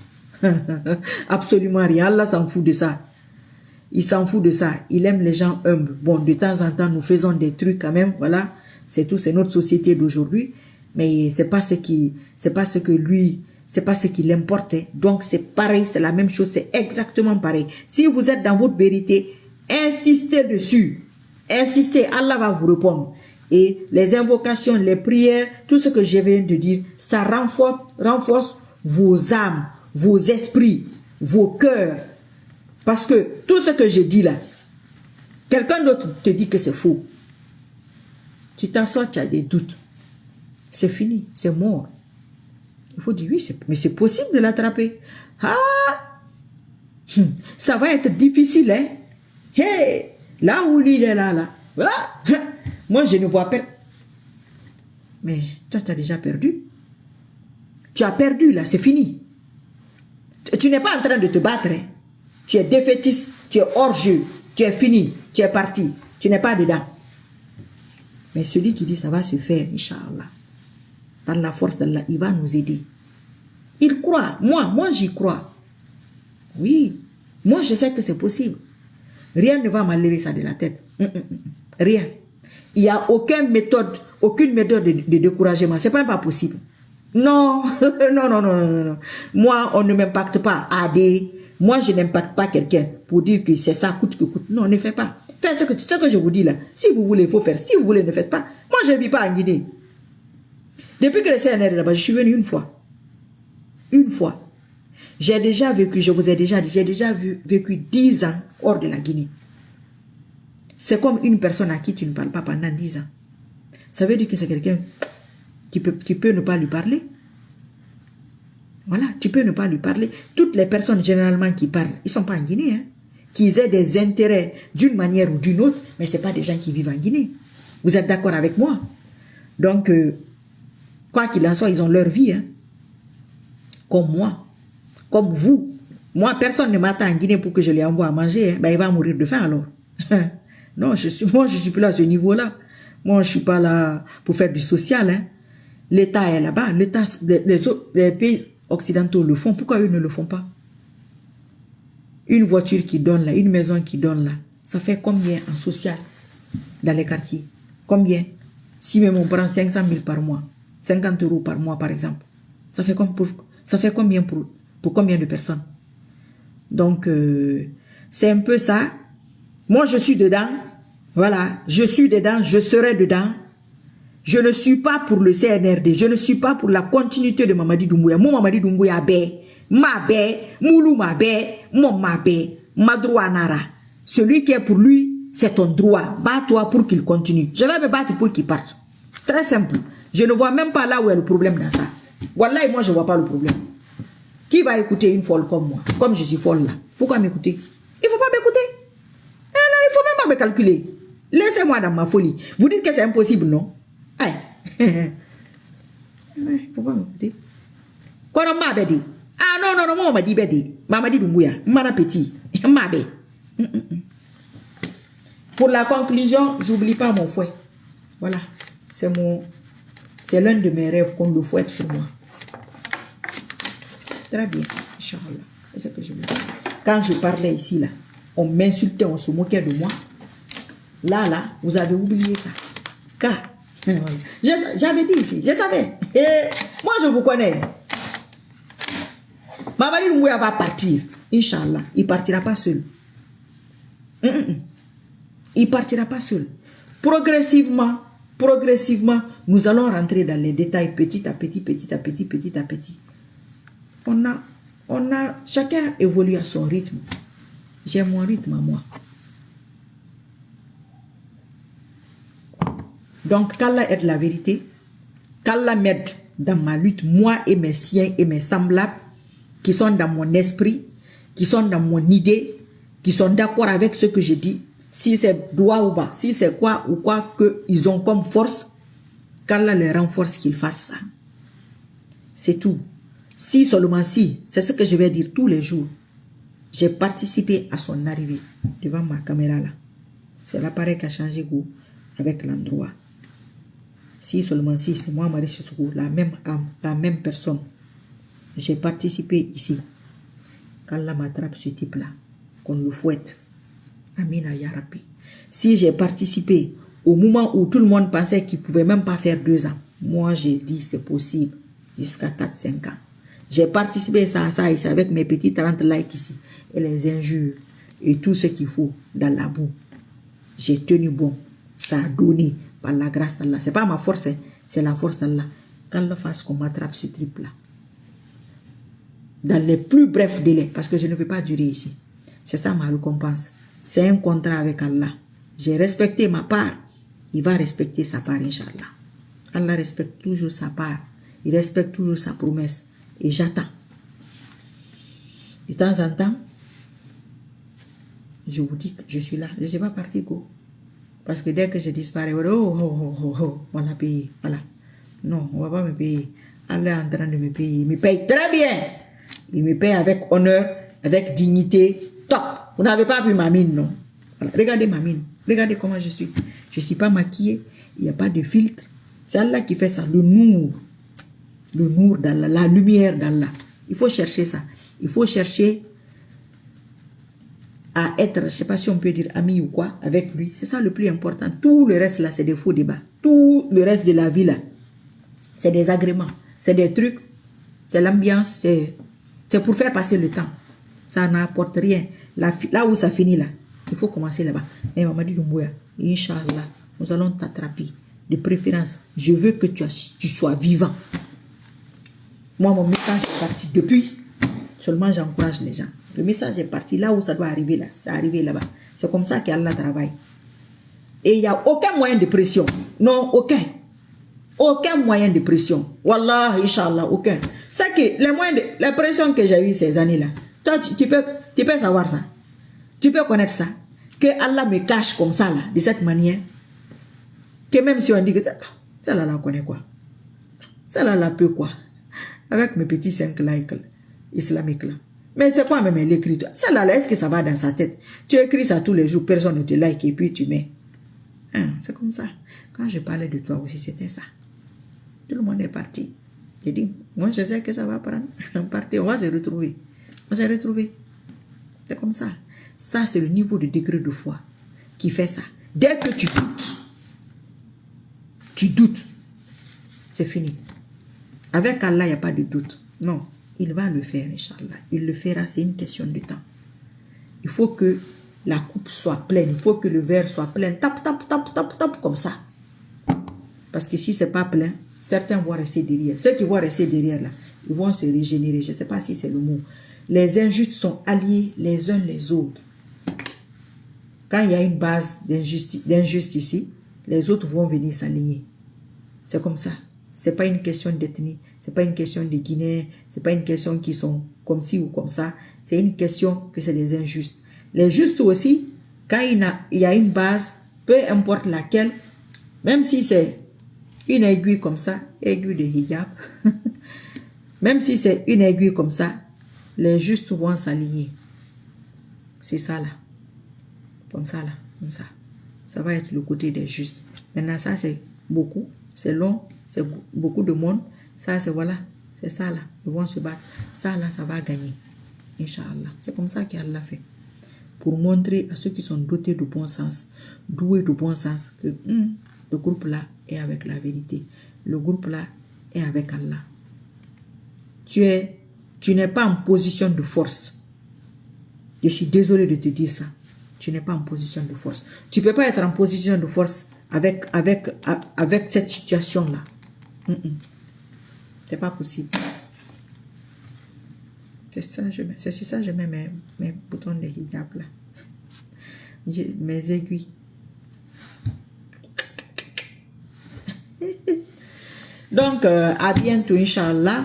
Absolument rien. Allah s'en fout de ça. Il s'en fout de ça. Il aime les gens humbles. Bon, de temps en temps, nous faisons des trucs quand même. Voilà, c'est tout. C'est notre société d'aujourd'hui. Mais c'est pas ce que lui, c'est pas ce qui l'importe. Donc c'est pareil, c'est la même chose. C'est exactement pareil. Si vous êtes dans votre vérité, insistez dessus. Insistez. Allah va vous répondre. Et les invocations, les prières, tout ce que je viens de dire, ça renforce vos âmes, vos esprits, vos cœurs. Parce que tout ce que je dis là, quelqu'un d'autre te dit que c'est faux. Tu t'en sors, tu as des doutes. C'est fini, c'est mort. Il faut dire oui, mais c'est possible de l'attraper. Ah, ça va être difficile, hein. Hey, là où lui il est là. Ah, moi je ne vois pas. Mais toi tu as déjà perdu. Tu as perdu là, c'est fini. Tu n'es pas en train de te battre. Hein. Tu es défaitiste, tu es hors jeu, tu es fini, tu es parti, tu n'es pas dedans. Mais celui qui dit ça va se faire, Inch'Allah, par la force d'Allah, il va nous aider. Il croit, moi j'y crois. Oui, moi je sais que c'est possible. Rien ne va m'enlever ça de la tête. Rien. Il n'y a aucune méthode de découragement. C'est pas possible. Non, non. Moi, on ne m'impacte pas. Moi, je n'impacte pas quelqu'un pour dire que c'est ça, coûte que coûte. Non, ne faites pas. Faites ce que je vous dis là. Si vous voulez, il faut faire. Si vous voulez, ne faites pas. Moi, je ne vis pas en Guinée. Depuis que le CNR est là-bas, je suis venu une fois. Une fois. J'ai déjà vécu, je vous ai déjà dit, j'ai déjà vécu 10 ans hors de la Guinée. C'est comme une personne à qui tu ne parles pas pendant 10 ans. Ça veut dire que c'est quelqu'un qui peut ne pas lui parler. Voilà, tu peux ne pas lui parler. Toutes les personnes généralement qui parlent, ils ne sont pas en Guinée. Hein. Qu'ils aient des intérêts d'une manière ou d'une autre, mais ce n'est pas des gens qui vivent en Guinée. Vous êtes d'accord avec moi? Donc, quoi qu'il en soit, ils ont leur vie. Hein. Comme moi, comme vous. Moi, personne ne m'attend en Guinée pour que je lui envoie à manger. Hein. Ben, il va mourir de faim alors. Non, moi, je suis plus à ce niveau-là. Moi, je ne suis pas là pour faire du social. Hein. L'État est là-bas. Les pays occidentaux le font. Pourquoi eux ne le font pas? Une voiture qui donne là, une maison qui donne là, ça fait combien en social dans les quartiers? Combien? Si même on prend 500 000 par mois, 50 € par mois par exemple, ça fait combien pour combien de personnes? Donc, c'est un peu ça. Moi, je suis dedans. Voilà, je suis dedans, je serai dedans. Je ne suis pas pour le CNRD, je ne suis pas pour la continuité de Mamadi Doumbouya. Mon Mamadi Doumbouya bé, ma bé, Moulou ma bé, mon ma bé, ma droit nara. Celui qui est pour lui, c'est ton droit. Bats-toi pour qu'il continue. Je vais me battre pour qu'il parte. Très simple. Je ne vois même pas là où est le problème dans ça. Wallahi, moi je ne vois pas le problème. Qui va écouter une folle comme moi? Comme je suis folle là. Pourquoi m'écouter? Il ne faut pas m'écouter. Il ne faut même pas me calculer. Laissez-moi dans ma folie. Vous dites que c'est impossible, non? Aïe. Pourquoi m'écouter? Quoi on m'a dit? Ah non, moi on m'a dit bédi. Maman dit Doumbouya. Mana petit. M'a bé. Pour la conclusion, j'oublie pas mon fouet. Voilà. C'est l'un de mes rêves qu'on le fouette pour moi. Très bien. Inch'Allah. C'est ce que je veux dire. Quand je parlais ici, là, on m'insultait, on se moquait de moi. Là, vous avez oublié ça. Car, j'avais dit ici, je savais. Moi, je vous connais. Mamadi Doumbouya va partir. Inch'Allah. Il ne partira pas seul. Il ne partira pas seul. Progressivement, nous allons rentrer dans les détails petit à petit. Chacun évolue à son rythme. J'ai mon rythme à moi. Donc, qu'Allah aide la vérité, qu'Allah m'aide dans ma lutte, moi et mes siens et mes semblables, qui sont dans mon esprit, qui sont dans mon idée, qui sont d'accord avec ce que je dis, si c'est droit ou pas, si c'est quoi ou quoi qu'ils ont comme force, qu'Allah les renforce qu'ils fassent ça. C'est tout. Si seulement si, c'est ce que je vais dire tous les jours, j'ai participé à son arrivée devant ma caméra là. C'est l'appareil qui a changé goût avec l'endroit. Si seulement si, c'est moi, Marie Sissoko, la même âme, la même personne. J'ai participé ici. Qu'Allah m'attrape ce type-là, qu'on le fouette. Amina Ya Rabbi. Si j'ai participé au moment où tout le monde pensait qu'il ne pouvait même pas faire 2 ans, moi j'ai dit c'est possible jusqu'à 4-5 ans. J'ai participé à ça ici avec mes petits 30 likes ici et les injures et tout ce qu'il faut dans la boue. J'ai tenu bon. Ça a donné par la grâce d'Allah. Ce n'est pas ma force, c'est la force d'Allah. Qu'Allah fasse qu'on m'attrape ce trip-là. Dans les plus brefs délais, parce que je ne veux pas durer ici. C'est ça ma récompense. C'est un contrat avec Allah. J'ai respecté ma part. Il va respecter sa part, Inch'Allah. Allah respecte toujours sa part. Il respecte toujours sa promesse. Et j'attends. De temps en temps, je vous dis que je suis là. Je ne suis pas parti, go. Parce que dès que je disparais, on l'a payé. Voilà. Non, on ne va pas me payer. Allah est en train de me payer. Il me paye très bien. Il me paye avec honneur, avec dignité. Top. Vous n'avez pas vu ma mine, non? Voilà. Regardez ma mine. Regardez comment je suis. Je ne suis pas maquillée. Il n'y a pas de filtre. C'est Allah qui fait ça. Le nour. Le nour d'Allah. La lumière d'Allah. Il faut chercher ça. Il faut chercher à être, je ne sais pas si on peut dire ami ou quoi, avec lui. C'est ça le plus important. Tout le reste là, c'est des faux débats. Tout le reste de la vie là, c'est des agréments. C'est des trucs. C'est l'ambiance. C'est pour faire passer le temps. Ça n'apporte rien. Là où ça finit là, il faut commencer là-bas. Mais Mamadi Doumbouya, Inch'Allah, nous allons t'attraper. De préférence, je veux que tu sois vivant. Moi, mon message est parti depuis. Seulement, j'encourage les gens. Le message est parti là où ça doit arriver là. C'est arrivé là-bas. C'est comme ça qu'Allah travaille. Et il n'y a aucun moyen de pression. Non, aucun. Aucun moyen de pression. Wallah, Inch'Allah, aucun. C'est que les pressions que j'ai eues ces années-là, toi, tu peux savoir ça. Tu peux connaître ça. Que Allah me cache comme ça, là, de cette manière. Que même si on dit que ça là, connaît quoi. Ça là, peut quoi. Avec mes petits 5 likes islamiques là. Mais c'est quoi même l'écriture? Ça là, est-ce que ça va dans sa tête? Tu écris ça tous les jours, personne ne te like et puis tu mets. Hein, c'est comme ça. Quand je parlais de toi aussi, c'était ça. Tout le monde est parti. J'ai dit, moi je sais que ça va prendre. Partir, on va se retrouver. On s'est retrouvés. C'est comme ça. Ça, c'est le niveau de degré de foi qui fait ça. Dès que tu doutes, c'est fini. Avec Allah, il n'y a pas de doute. Non, il va le faire, Inch'Allah. Il le fera, c'est une question de temps. Il faut que la coupe soit pleine. Il faut que le verre soit plein. Tape, tape, tape, tape, tape, comme ça. Parce que si ce n'est pas plein, certains vont rester derrière. Ceux qui vont rester derrière, là, ils vont se régénérer. Je ne sais pas si c'est le mot. Les injustes sont alliés les uns les autres. Quand il y a une base d'injuste ici, les autres vont venir s'aligner. C'est comme ça. Ce n'est pas une question d'ethnie. Ce n'est pas une question de Guinée. Ce n'est pas une question qui sont comme ci ou comme ça. C'est une question que c'est des injustes. Les justes aussi, quand il y a une base, peu importe laquelle, même si c'est une aiguille comme ça, aiguille de hijab, même si c'est une aiguille comme ça, les justes vont s'aligner. C'est ça là. Comme ça là. Comme ça. Ça va être le côté des justes. Maintenant, ça c'est beaucoup. C'est long. C'est beaucoup de monde. Ça c'est voilà. C'est ça là. Ils vont se battre. Ça là, ça va gagner. Inch'Allah. C'est comme ça qu'Allah fait. Pour montrer à ceux qui sont dotés de bon sens, doués de bon sens, que le groupe là est avec la vérité. Le groupe là est avec Allah. Tu n'es pas en position de force. Je suis désolé de te dire ça. Tu n'es pas en position de force. Tu ne peux pas être en position de force avec cette situation-là. C'est pas possible. C'est sur ça que je mets mes boutons de hijab là. Mes aiguilles. Donc, à bientôt, Inch'Allah.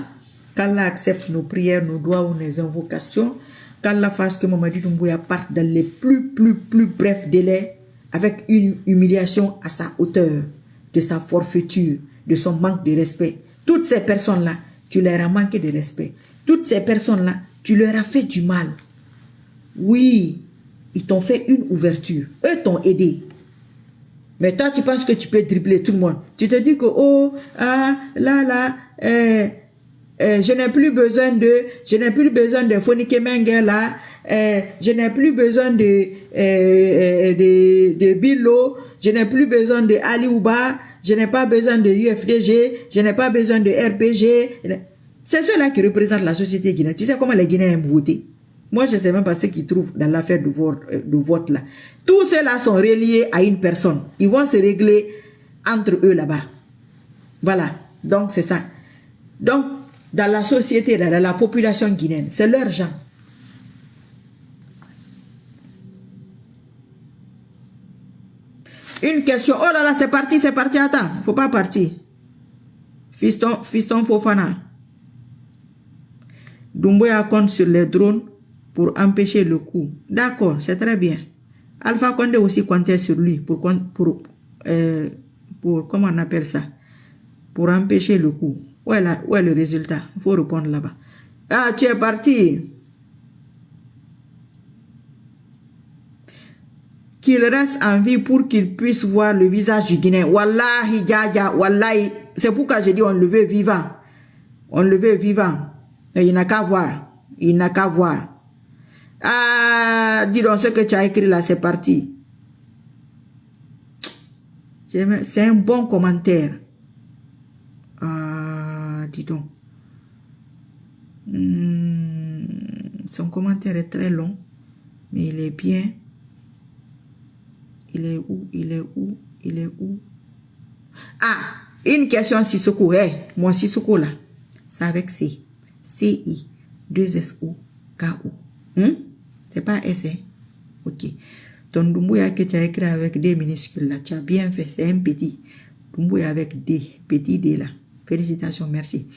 Qu'Allah accepte nos prières, nos doigts ou nos invocations. qu'Allah fasse que Mamadi Doumbouya parte dans les plus brefs délais avec une humiliation à sa hauteur, de sa forfaiture, de son manque de respect. Toutes ces personnes-là, tu leur as manqué de respect. Toutes ces personnes-là, tu leur as fait du mal. Oui, ils t'ont fait une ouverture. Eux t'ont aidé. Mais toi, tu penses que tu peux dribbler tout le monde. Tu te dis que, oh, ah, là, je n'ai plus besoin de Fonike Mengue là, je n'ai plus besoin de Bilo, je n'ai plus besoin de Ali Ouba, je n'ai pas besoin de UFDG, je n'ai pas besoin de RPG. C'est ceux-là qui représentent la société guinéenne. Tu sais comment les Guinéens aiment voter? Moi, je ne sais même pas ce qu'ils trouvent dans l'affaire de vote là. Tous ceux-là sont reliés à une personne. Ils vont se régler entre eux là-bas. Voilà. Donc, c'est ça. Donc, dans la société, dans la population guinéenne, c'est leur gens. Une question. Oh là là, c'est parti, attends. Il ne faut pas partir. Fiston Fofana. Doumbouya compte sur les drones pour empêcher le coup. D'accord, c'est très bien. Alpha Condé aussi comptait sur lui pour comment on appelle ça? Pour empêcher le coup. Où est le résultat? Il faut répondre là-bas. Ah, tu es parti. Qu'il reste en vie pour qu'il puisse voir le visage du Guinéen. Wallahi, Dja, wallahi. C'est pourquoi j'ai dit on le veut vivant. On le veut vivant. Et il n'a qu'à voir. Il n'a qu'à voir. Ah, dis donc, ce que tu as écrit là, c'est parti. C'est un bon commentaire. Ah, dis donc. Son commentaire est très long, mais il est bien. Il est où? Ah, une question Sissoko. Mon Sissoko là, c'est avec C. C-I, 2-S-O-K-O. C'est pas S, hein? Ok. Ton Doumbouya que tu as écrit avec D minuscules là, tu as bien fait, c'est un petit. Doumbouya avec D, petit D là. Félicitations, merci.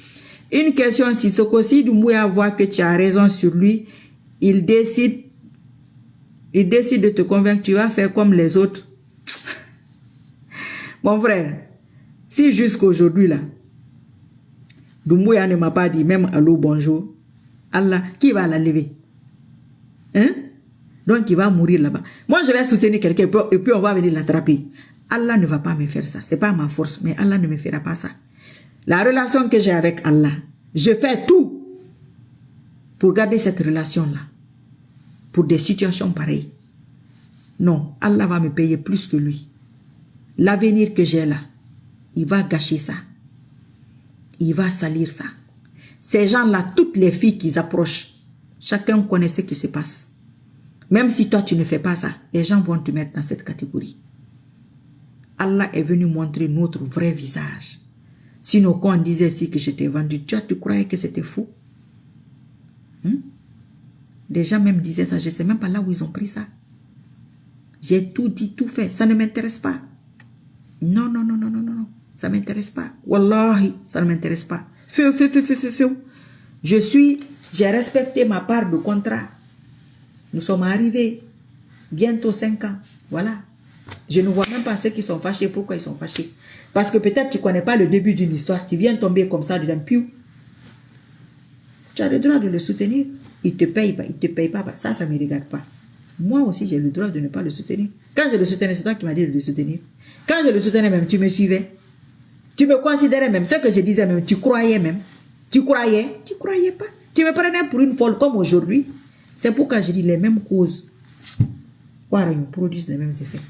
Une question Sissoko, si Doumbouya voit que tu as raison sur lui, il décide de te convaincre, tu vas faire comme les autres. Mon frère, si jusqu'aujourd'hui là, Doumbouya ne m'a pas dit même allô, bonjour, Allah, qui va la lever? Hein? Donc il va mourir là-bas. Moi je vais soutenir quelqu'un et puis on va venir l'attraper. Allah ne va pas me faire ça. C'est pas ma force, mais Allah ne me fera pas ça. La relation que j'ai avec Allah, je fais tout pour garder cette relation-là. Pour des situations pareilles. Non, Allah va me payer plus que lui. L'avenir que j'ai là, il va gâcher ça. Il va salir ça. Ces gens-là, toutes les filles qui approchent, chacun connaît ce qui se passe. Même si toi, tu ne fais pas ça, les gens vont te mettre dans cette catégorie. Allah est venu montrer notre vrai visage. Sinon, quand on disait si que j'étais vendu, tu croyais que c'était fou? Des gens même disaient ça, je ne sais même pas là où ils ont pris ça. J'ai tout dit, tout fait, ça ne m'intéresse pas. Non, ça ne m'intéresse pas. Wallahi, ça ne m'intéresse pas. Feu. J'ai respecté ma part de contrat. Nous sommes arrivés bientôt 5 ans. Voilà. Je ne vois même pas ceux qui sont fâchés. Pourquoi ils sont fâchés? Parce que peut-être tu ne connais pas le début d'une histoire. Tu viens tomber comme ça dedans. Piou. Tu as le droit de le soutenir. Il ne te paye pas. Il te paye pas. Ça ne me regarde pas. Moi aussi, j'ai le droit de ne pas le soutenir. Quand je le soutenais, c'est toi qui m'as dit de le soutenir. Quand je le soutenais même, tu me suivais. Tu me considérais même. Ce que je disais même, tu croyais même. Tu croyais. Tu croyais pas. Tu me prenais pour une folle comme aujourd'hui. C'est pourquoi je dis les mêmes causes. Voilà, ils produisent les mêmes effets.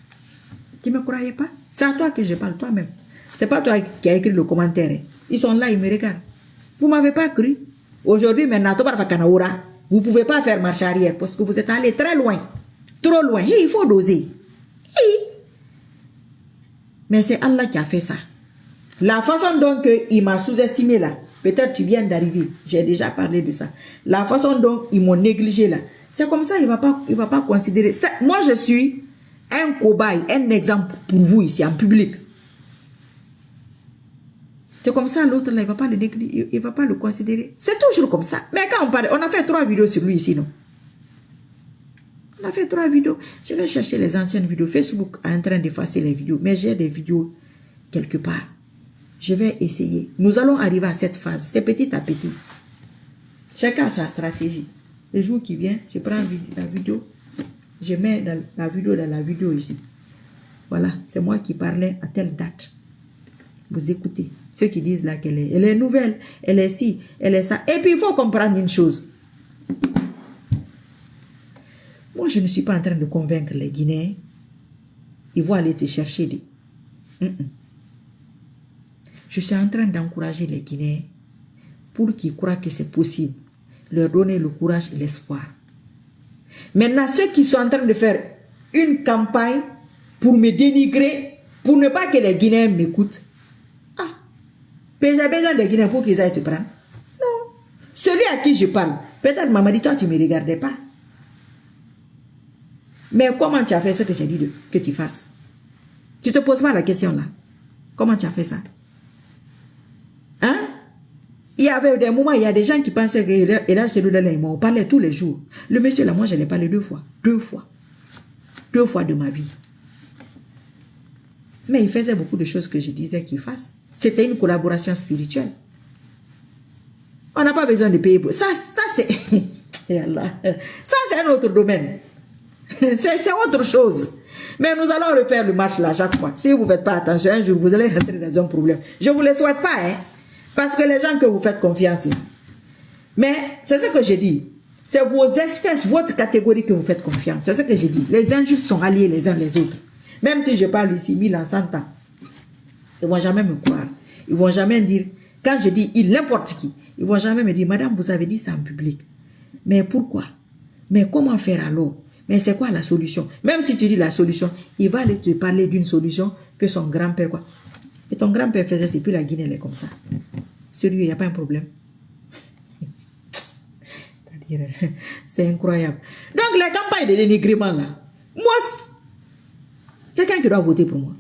Tu ne me croyais pas? C'est à toi que je parle, toi-même. C'est pas toi qui as écrit le commentaire. Ils sont là, ils me regardent. Vous ne m'avez pas cru. Aujourd'hui, maintenant, vous ne pouvez pas faire marche arrière parce que vous êtes allé très loin. Trop loin. Il faut doser. Mais c'est Allah qui a fait ça. La façon dont il m'a sous-estimé là, peut-être tu viens d'arriver, j'ai déjà parlé de ça. La façon dont ils m'ont négligé là, c'est comme ça, il ne va pas considérer. Ça, moi, je suis un cobaye, un exemple pour vous ici en public. C'est comme ça, l'autre là, il ne va pas le négliger, il ne va pas le considérer. C'est toujours comme ça. Mais quand on parle, on a fait 3 vidéos sur lui ici, non? On a fait 3 vidéos. Je vais chercher les anciennes vidéos. Facebook est en train d'effacer les vidéos. Mais j'ai des vidéos quelque part. Je vais essayer. Nous allons arriver à cette phase. C'est petit à petit. Chacun a sa stratégie. Le jour qui vient, je prends la vidéo. Je mets la vidéo dans la vidéo ici. Voilà. C'est moi qui parlais à telle date. Vous écoutez. Ceux qui disent là qu'elle est nouvelle. Elle est ci. Elle est ça. Et puis il faut comprendre une chose. Moi, je ne suis pas en train de convaincre les Guinéens. Ils vont aller te chercher des... Je suis en train d'encourager les Guinéens pour qu'ils croient que c'est possible. Leur donner le courage et l'espoir. Maintenant, ceux qui sont en train de faire une campagne pour me dénigrer, pour ne pas que les Guinéens m'écoutent. Ah, j'ai besoin des Guinéens pour qu'ils aillent te prendre. Non. Celui à qui je parle, peut-être maman dit, toi tu ne me regardais pas. Mais comment tu as fait ce que j'ai dit que tu fasses? Tu ne te poses pas la question là. Comment tu as fait ça? Hein? Il y avait des moments, il y a des gens qui pensaient que là, celui-là, on parlait tous les jours. Le monsieur là, moi, je l'ai parlé 2 fois. 2 fois. 2 fois de ma vie. Mais il faisait beaucoup de choses que je disais qu'il fasse. C'était une collaboration spirituelle. On n'a pas besoin de payer pour ça. Ça, c'est... Ça, c'est un autre domaine. C'est autre chose. Mais nous allons refaire le match là chaque fois. Si vous ne faites pas attention, un jour, vous allez rentrer dans un problème. Je ne vous le souhaite pas, hein. Parce que les gens que vous faites confiance. Mais c'est ce que je dis. C'est vos espèces, votre catégorie que vous faites confiance. C'est ce que je dis. Les injustes sont alliés les uns les autres. Même si je parle ici 1000 ans, 100 ans. Ils ne vont jamais me croire. Ils ne vont jamais dire, quand je dis n'importe qui, ils ne vont jamais me dire, madame, vous avez dit ça en public. Mais pourquoi? Mais comment faire alors? Mais c'est quoi la solution? Même si tu dis la solution, il va aller te parler d'une solution que son grand-père, quoi. Et ton grand-père faisait, c'est plus la Guinée, elle est comme ça. Sérieux, il n'y a pas un problème. C'est incroyable. Donc, la campagne de dénigrement, là, moi, quelqu'un qui doit voter pour moi.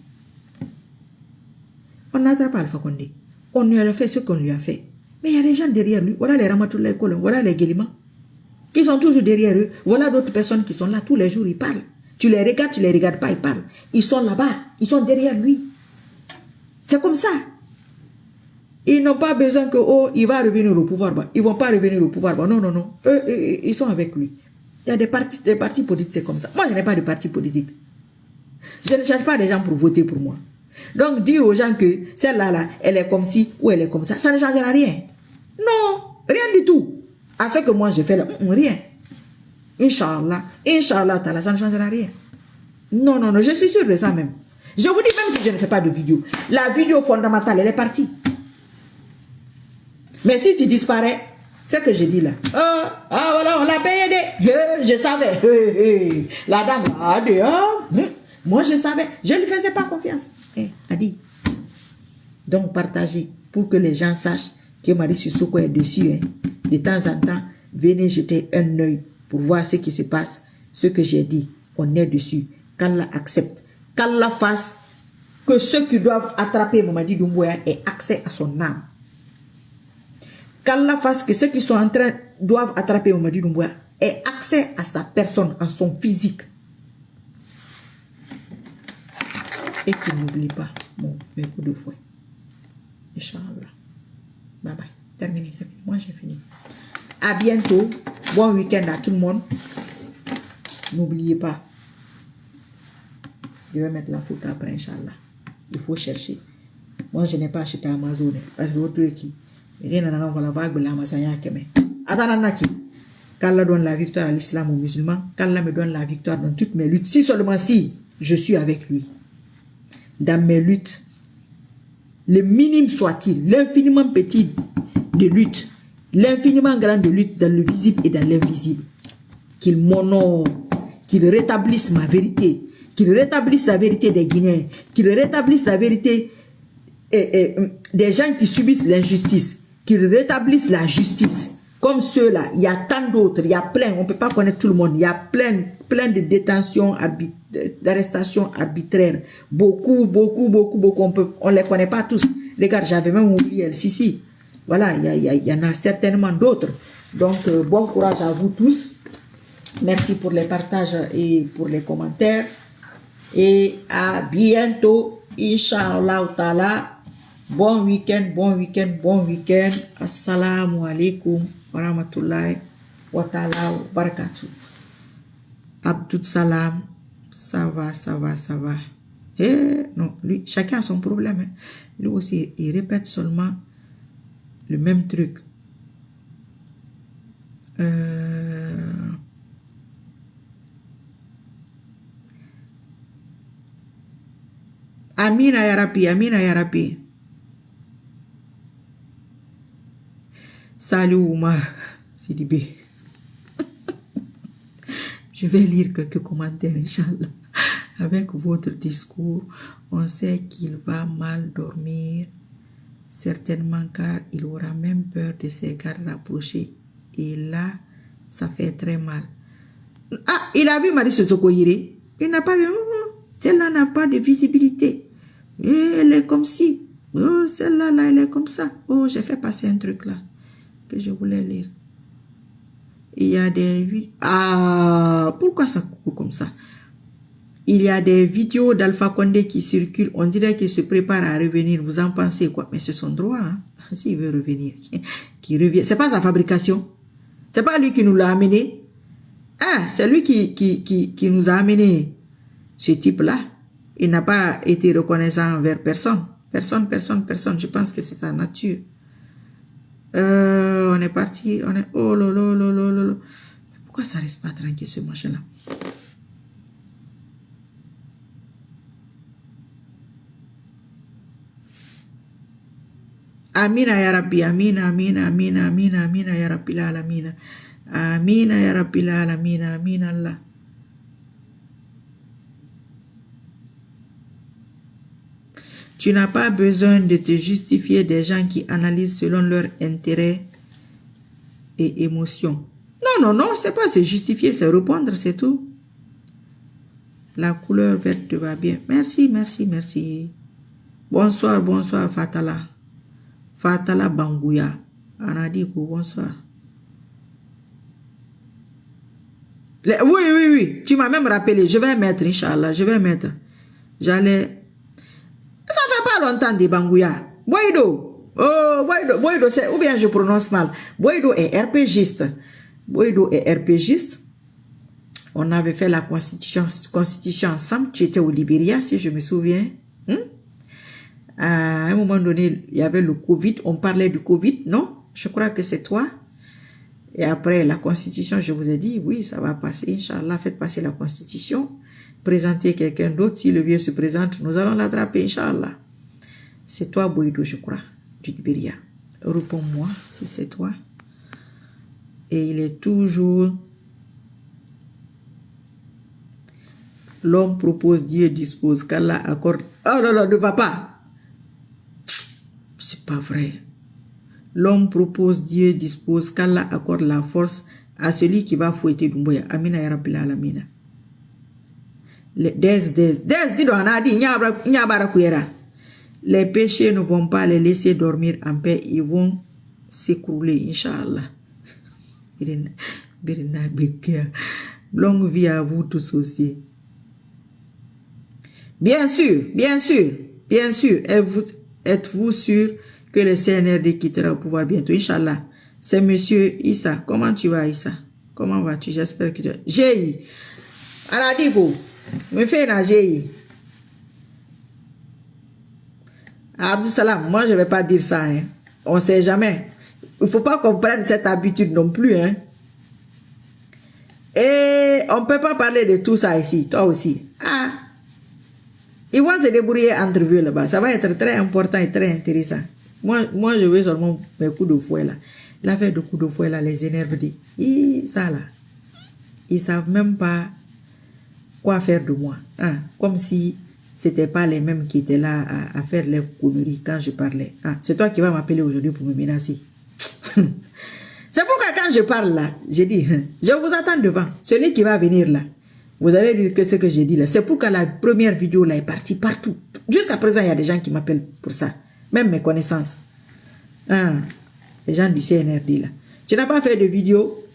On n'attrape pas Alpha Condé. On lui a fait ce qu'on lui a fait. Mais il y a des gens derrière lui. Voilà les Ramatoulaye Kolon, voilà les Guélimans, qui sont toujours derrière eux. Voilà d'autres personnes qui sont là tous les jours, ils parlent. Tu les regardes, tu les regardes pas, ils parlent. Ils sont là-bas, ils sont derrière lui. C'est comme ça. Ils n'ont pas besoin que, oh, il va revenir au pouvoir. Bah. Ils ne vont pas revenir au pouvoir. Bah. Non, non, non. Eux, ils sont avec lui. Il y a des partis politiques, c'est comme ça. Moi, je n'ai pas de parti politique. Je ne cherche pas des gens pour voter pour moi. Donc, dire aux gens que celle-là, là, elle est comme ci ou elle est comme ça ne changera rien. Non, rien du tout. À ce que moi, je fais là, rien. Inch'Allah, Inch'Allah, ça ne changera rien. Non, non, non, je suis sûr de ça même. Je vous dis, même si je ne fais pas de vidéo, la vidéo fondamentale, elle est partie. Mais si tu disparais, c'est ce que je dis là. Voilà, on l'a payé. Je savais. La dame a dit, moi je savais. Je ne lui faisais pas confiance. A dit. Donc partagez pour que les gens sachent que Marie Sissoko est dessus. De temps en temps, venez jeter un œil pour voir ce qui se passe. Ce que j'ai dit, on est dessus. Qu'Allah accepte. Qu'Allah fasse que ceux qui doivent attraper Mamadi Doumbouya aient accès à son âme. Qu'Allah fasse que ceux qui sont en train doivent attraper Mamadi Doumbouya aient accès à sa personne, à son physique. Et qu'il n'oublie pas mes coups de fouet. Inch'Allah. Bye bye. Terminé, c'est fini. Moi j'ai fini. À bientôt. Bon week-end à tout le monde. N'oubliez pas. Je vais mettre la photo après, Inch'Allah. Il faut chercher. Moi, je n'ai pas acheté à Amazon. Parce que l'autre qui. Rien n'a pas la vague, la masaya keme. Atananaki. Qu'Allah donne la victoire à l'islam aux musulmans. Qu'Allah me donne la victoire dans toutes mes luttes. Si seulement si je suis avec lui. Dans mes luttes. Le minime soit-il. L'infiniment petit de lutte. L'infiniment grand de lutte dans le visible et dans l'invisible. Qu'il m'honore. Qu'il rétablisse ma vérité. Qu'il rétablisse la vérité des Guinéens, qu'il rétablisse la vérité des gens qui subissent l'injustice, qu'il rétablisse la justice. Comme ceux-là, il y a tant d'autres, il y a plein, on ne peut pas connaître tout le monde, il y a plein de détentions, d'arrestations arbitraires. Beaucoup, on ne les connaît pas tous. Regarde, j'avais même oublié El Sisi. Voilà, il y en a certainement d'autres. Donc, bon courage à vous tous. Merci pour les partages et pour les commentaires. Et à bientôt, Inch'Allah Ta'ala. Bon week-end, bon week-end, bon week-end. Assalamu alaikum wa rahmatullahi wa ta'ala wa barakatuh. Abdul Salam, ça va, ça va, ça va. Eh, non, lui, chacun a son problème. Hein. Lui aussi, il répète seulement le même truc. Amina ya Rabbi, Amina ya Rabbi. Salut Oumar, Sidibé. Je vais lire quelques commentaires, Inch'Allah. Avec votre discours, on sait qu'il va mal dormir, certainement car il aura même peur de ses gardes rapprochés. Et là, ça fait très mal. Ah, il a vu Marie Sotokoyire. Il n'a pas vu. Celle-là n'a pas de visibilité. Et elle est comme si. Oh, celle-là, là, elle est comme ça. Oh, j'ai fait passer un truc là que je voulais lire. Il y a des... Ah, pourquoi ça court comme ça? Il y a des vidéos d'Alpha Condé qui circulent. On dirait qu'il se prépare à revenir. Vous en pensez quoi? Mais c'est son droit. Hein? S'il veut revenir, qu'il revienne. C'est pas sa fabrication. C'est pas lui qui nous l'a amené. Ah, c'est lui qui nous a amené ce type-là. Il n'a pas été reconnaissant envers personne. Personne. Je pense que c'est sa nature. On est parti. On est... Oh lolo. Pourquoi ça reste pas tranquille ce machin-là? Amina ya Rabbi, Amina ya Rabbi l'Alamina. Amina ya Rabbi l'Alamina, Amina Allah. Tu n'as pas besoin de te justifier des gens qui analysent selon leur intérêt et émotion. Non, c'est pas se justifier, c'est répondre, c'est tout. La couleur verte te va bien. Merci. Bonsoir, Fatala. Fatala Bangouya. Anadiko, bonsoir. Oui. Tu m'as même rappelé. Je vais mettre, Inch'Allah. Je vais mettre. J'allais... Ça fait pas longtemps des Bangouya. Boido. Oh, Boido, c'est... Ou bien je prononce mal. Boido est RPGiste. On avait fait la constitution ensemble. Tu étais au Libéria, si je me souviens. À un moment donné, il y avait le Covid. On parlait du Covid, non? Je crois que c'est toi. Et après la constitution, je vous ai dit, oui, ça va passer. Inch'Allah, faites passer la constitution. Présentez quelqu'un d'autre. Si le vieux se présente, nous allons l'attraper, Inch'Allah. C'est toi, Boido, je crois, du Libéria. Réponds-moi si c'est toi. Et il est toujours... L'homme propose, Dieu dispose. Qu'Allah accorde... Oh non, ne va pas. C'est pas vrai. L'homme propose, Dieu dispose. Qu'Allah accorde la force à celui qui va fouetter Doumbouya. Amina ya Rabbil Alamina. Les péchés ne vont pas les laisser dormir en paix. Ils vont s'écrouler, Inch'Allah. Longue vie à vous tous aussi. Bien sûr. Êtes-vous sûr que le CNRD quittera au pouvoir bientôt? Inch'Allah. C'est monsieur Issa. Comment tu vas, Issa? Comment vas-tu? J'espère que tu vas. J'ai. Aradigo. Me fais na j'ai. Abdou Salam, moi je vais pas dire ça. Hein. On sait jamais. Il faut pas qu'on prenne cette habitude non plus. Hein. Et on peut pas parler de tout ça ici. Toi aussi. Ah. Ils vont se débrouiller entre eux là-bas. Ça va être très important et très intéressant. Moi je veux seulement mes coups de fouet là. L'affaire de coups de fouet là les énerve. Ça là. Ils savent même pas quoi faire de moi. Hein? Comme si c'était pas les mêmes qui étaient là à faire les conneries quand je parlais. Hein? C'est toi qui vas m'appeler aujourd'hui pour me menacer. C'est pourquoi quand je parle là, je dis, je vous attends devant. Celui qui va venir là. Vous allez dire que ce que j'ai dit là, c'est pourquoi la première vidéo là est partie partout. Jusqu'à présent, il y a des gens qui m'appellent pour ça. Même mes connaissances. Ah, les gens du CNRD là. Tu n'as pas fait de vidéo?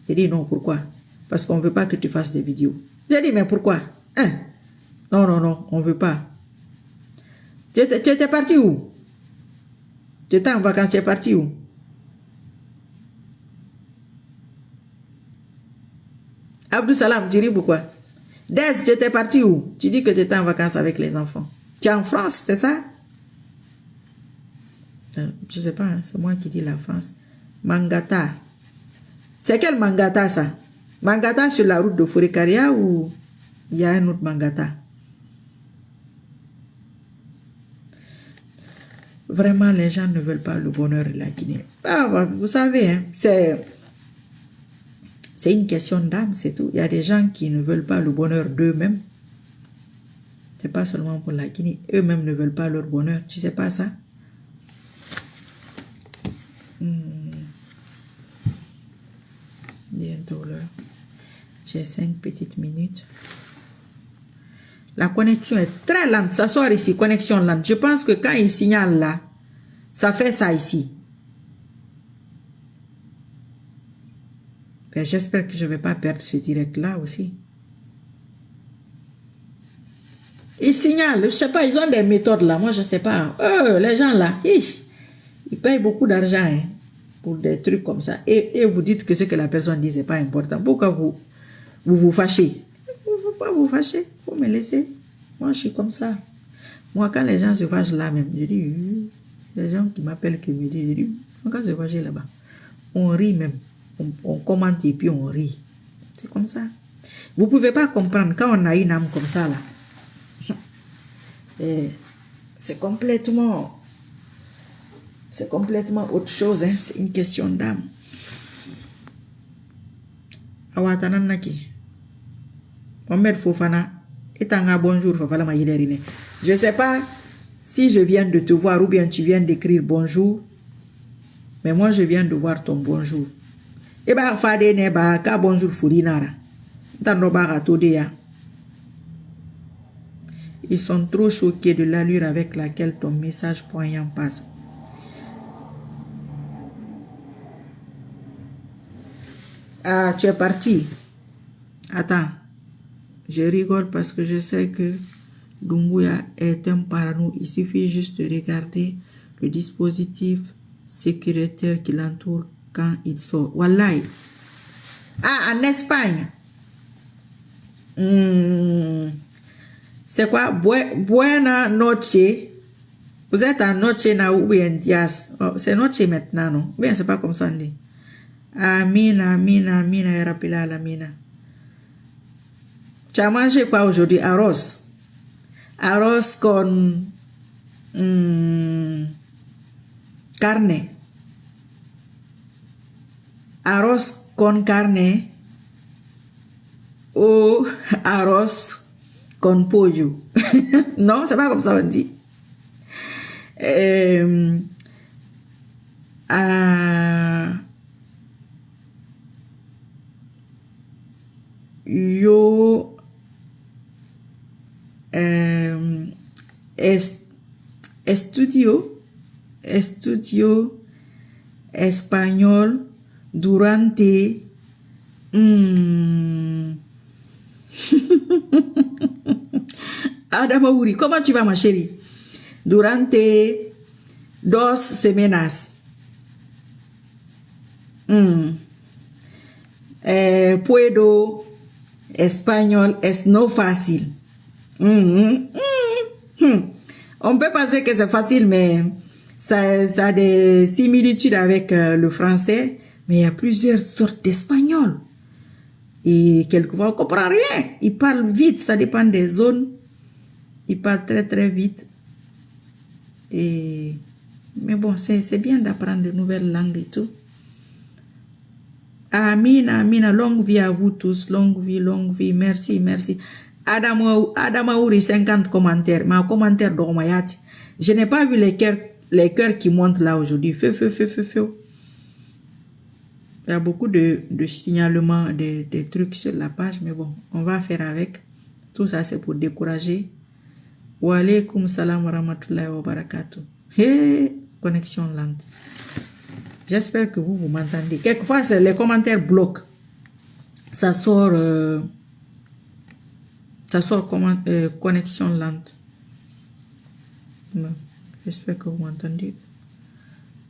J'ai dit non, pourquoi? parce qu'on ne veut pas que tu fasses des vidéos. J'ai dit, mais pourquoi? Hein? Non, non, non, on ne veut pas. Tu étais parti où? Tu étais en vacances, tu es parti où? Abdou Salam, tu dis pourquoi? Des, tu étais parti où? Tu dis que tu étais en vacances avec les enfants. Tu es en France, c'est ça? Je ne sais pas, hein, c'est moi qui dis la France. Mangata. C'est quel Mangata ça? Mangata sur la route de Fourekaria ou il y a un autre Mangata? Vraiment, les gens ne veulent pas le bonheur de la Guinée. Ah, vous savez, hein, c'est une question d'âme, c'est tout. Il y a des gens qui ne veulent pas le bonheur d'eux-mêmes. C'est pas seulement pour la Guinée. Eux-mêmes ne veulent pas leur bonheur. Tu sais pas ça? Bientôt l'heure. J'ai 5 petites minutes. La connexion est très lente. Ça sort ici, connexion lente. Je pense que quand il signale là, ça fait ça ici. J'espère que je ne vais pas perdre ce direct là aussi. Ils signalent, je ne sais pas, ils ont des méthodes là. Moi, je ne sais pas. Les gens là, ils payent beaucoup d'argent hein, pour des trucs comme ça. Et vous dites que ce que la personne dit, ce n'est pas important. Pourquoi vous fâchez? Vous ne faut pas vous fâcher. Il faut me laisser. Moi, je suis comme ça. Moi, quand les gens se fâchent là même, je dis, les gens qui m'appellent, qui me disent, je dis, on va se fâcher là-bas. On rit même. On commente et puis on rit. C'est comme ça. Vous ne pouvez pas comprendre quand on a une âme comme ça là. C'est complètement autre chose. Hein? C'est une question d'âme. Awatananaki. Mohamed Fofana. Etanga bonjour Fafala Maïlerine. Je ne sais pas si je viens de te voir ou bien tu viens d'écrire bonjour. Mais moi je viens de voir ton bonjour. Et bah fade ne ba ka bonjour furinara. Tando ba ratodea. Ils sont trop choqués de l'allure avec laquelle ton message poignant passe. Ah, tu es parti. Attends. Je rigole parce que je sais que Doumbouya est un parano. Il suffit juste de regarder le dispositif sécuritaire qui l'entoure quand il sort. Wallahi. Ah, en Espagne. C'est quoi? Buena noche. Vous êtes en noche na ou bien dias? Oh, c'est noche maintenant, non? Ou bien c'est pas comme ça on dit. Amina, amina, amina, ya Rabbil Alamina. Tu as mangé quoi aujourd'hui? Arroz. Arroz con carne. Arroz con carne ou arroz con pollo. Non, c'est pas comme ça on dit. Yo estudio espagnol durante Adama Ouri, comment tu vas ma chérie? Durante 2 semanas. Puedo espagnol es no fácil. On peut penser que c'est facile, mais ça a des similitudes avec le français, mais il y a plusieurs sortes d'espagnol. Et quelquefois, on ne comprend rien. Ils parlent vite, ça dépend des zones. Ils parlent très très vite. Mais bon, c'est bien d'apprendre de nouvelles langues et tout. Amina, amina, longue vie à vous tous, longue vie, merci, merci. Adamaouri, 50 commentaires, ma commentaire d'Ormayati. Je n'ai pas vu les cœurs qui montent là aujourd'hui. Feu. Il y a beaucoup de signalements, des trucs sur la page, mais bon, on va faire avec. Tout ça, c'est pour décourager. Wa alaykoum salam wa rahmatullahi wa barakatuh. Connexion lente. J'espère que vous m'entendez. Quelquefois, les commentaires bloquent. ça sort comment connexion lente. J'espère que vous m'entendez.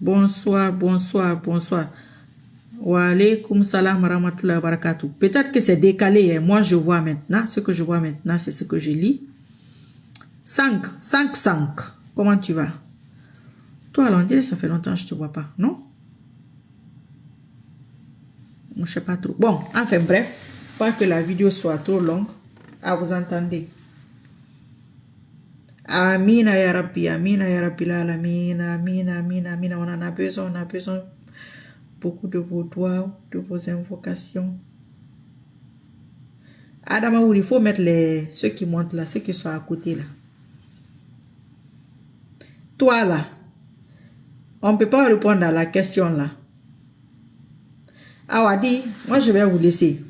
Bonsoir, bonsoir, bonsoir. Wa alaykoum salam wa rahmatullahi wa barakatuh. Peut-être que c'est décalé. Hein. Moi, je vois maintenant. Ce que je vois maintenant, c'est ce que je lis. 5. Comment tu vas? Toi, alors, on dirait ça fait longtemps que je ne te vois pas, non? Je ne sais pas trop. Bon, enfin, bref. Pas que la vidéo soit trop longue. Ah, vous entendez? Amina ya Rabbi, Amina ya Rabbi l'Alamina, Amina, Amina, Amina. On en a besoin, beaucoup de vos doigts, de vos invocations. Adama, il faut mettre ceux qui montent là, ceux qui sont à côté là. Toi là, on ne peut pas répondre à la question là. Awadi, moi je vais vous laisser.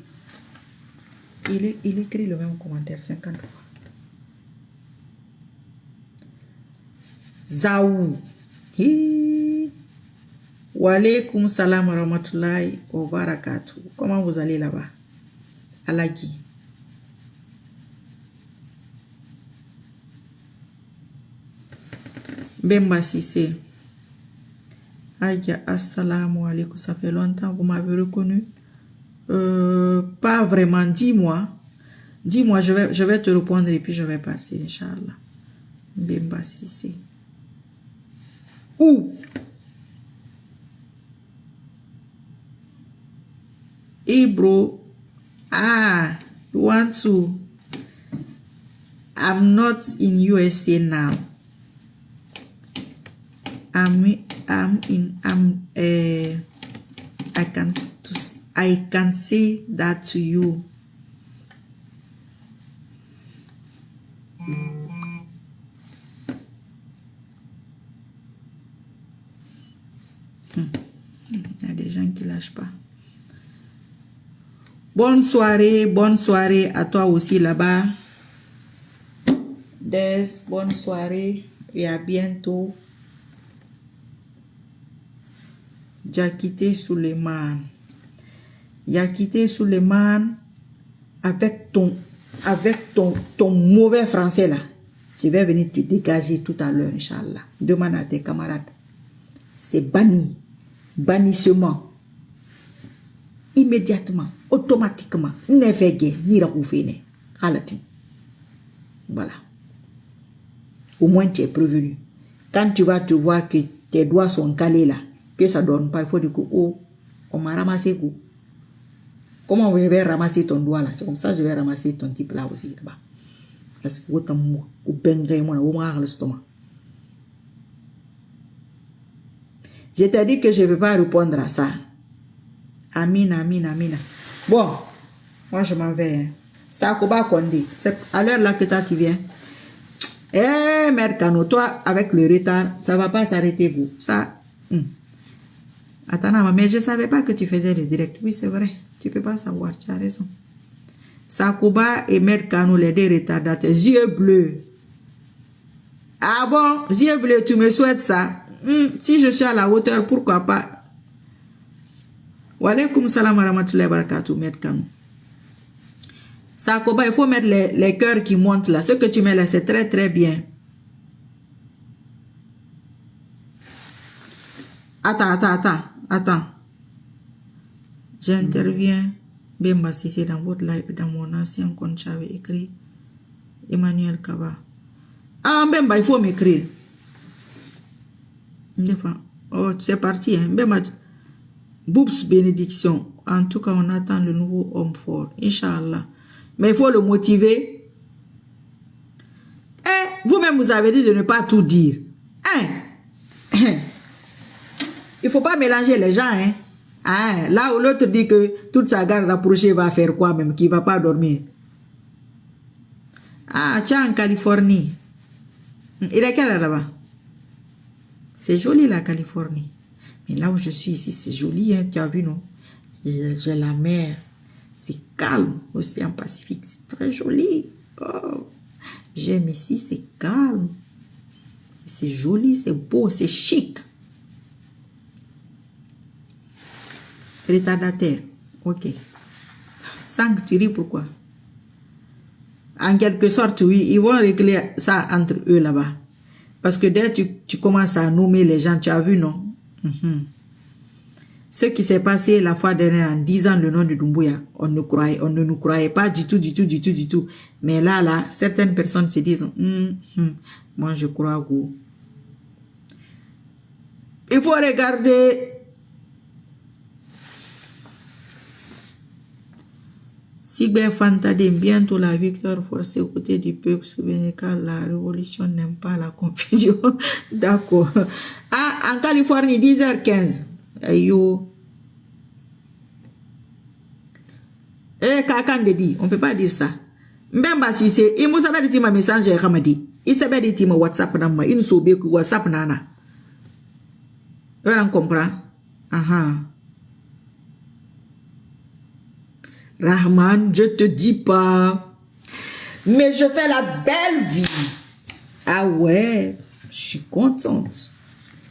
Il écrit le même commentaire 50 fois. Zaou. Wa alaykoum salam wa rahmatullahi wa barakatuh. Comment vous allez là-bas? Alagi. Bemba Sissé. Aïe, assalamu alaikum. Ça fait longtemps, vous m'avez reconnu. Pas vraiment, dis-moi. Dis-moi, je vais te répondre et puis je vais partir, Inch'Allah. Bemba Sissé. Où? Bro. Ah, you want to? I'm not in USA now. I can say that to you. Il y a des gens qui lâchent pas. Bonne soirée à toi aussi là-bas. Des bonne soirée et à bientôt. Yakité Suleiman. Yakité Suleiman avec ton mauvais français là. Je vais venir te dégager tout à l'heure, Inch'Allah. Demande à tes camarades. C'est banni. Bannissement. Immédiatement, automatiquement. Voilà. Au moins tu es prévenu. Quand tu vas te voir que tes doigts sont calés là, que ça donne pas, il faut dire que oh, on m'a ramassé quoi. Comment je vais ramasser ton doigt là? C'est comme ça que je vais ramasser ton type là aussi là-bas. Parce que je t'ai dit que je ne vais pas répondre à ça. Amina. Bon, moi je m'en vais. Ça Koba Kondé. C'est à l'heure là que toi tu viens. Eh, Mercano, toi avec le retard, ça ne va pas s'arrêter vous. Ça. Attends, mais je ne savais pas que tu faisais le direct. Oui, c'est vrai. Tu ne peux pas savoir, tu as raison. Sakuba et Mercano, les deux retardataires. Yeux bleus. Ah bon, yeux bleus, tu me souhaites ça? Si je suis à la hauteur, pourquoi pas? Wa alaykoum salam wa rahmatullahi wa barakatuh, Mercano. Sakuba, il faut mettre les cœurs qui montent là. Ce que tu mets là, c'est très très bien. Attends. J'interviens. Bemba Sissé dans votre live, dans mon ancien compte, j'avais écrit Emmanuel Kaba. Ah, Bemba, il faut m'écrire. Oh, c'est parti. Hein. Bemba, Boubs bénédiction. En tout cas, on attend le nouveau homme fort. Inch'Allah. Mais il faut le motiver. Vous-même, vous avez dit de ne pas tout dire. Il ne faut pas mélanger les gens. Là où l'autre dit que toute sa garde rapprochée va faire quoi même, qu'il ne va pas dormir. Ah, tu es en Californie. Il est quelle heure là-bas? C'est joli la Californie. Mais là où je suis ici, c'est joli, hein, tu as vu, non? J'ai la mer. C'est calme. L'océan Pacifique, c'est très joli. Oh. J'aime ici, c'est calme. C'est joli, c'est beau, c'est chic. Retardataire. Ok. Sans que tu ris, pourquoi? En quelque sorte, oui, ils vont régler ça entre eux là-bas. Parce que dès que tu commences à nommer les gens, tu as vu, non? Ce qui s'est passé la fois dernière en disant le nom de Doumbouya, on ne nous croyait pas du tout. Mais là, certaines personnes se disent, moi je crois à vous. Il faut regarder. Sigbe Fantade, bientôt la victoire forcée aux côtés du peuple, souvenez car la révolution n'aime pas la confusion. D'accord. Ah, en Californie, 10h15. Ayo. Kakande dit, on ne peut pas dire ça. Mbemba si c'est, il m'a savait dire ma message Ramadi. Il savait dire ma WhatsApp nama, il nous sauve que WhatsApp nana. On comprend? Aha. Rahman, je te dis pas. Mais je fais la belle vie. Ah ouais, je suis contente.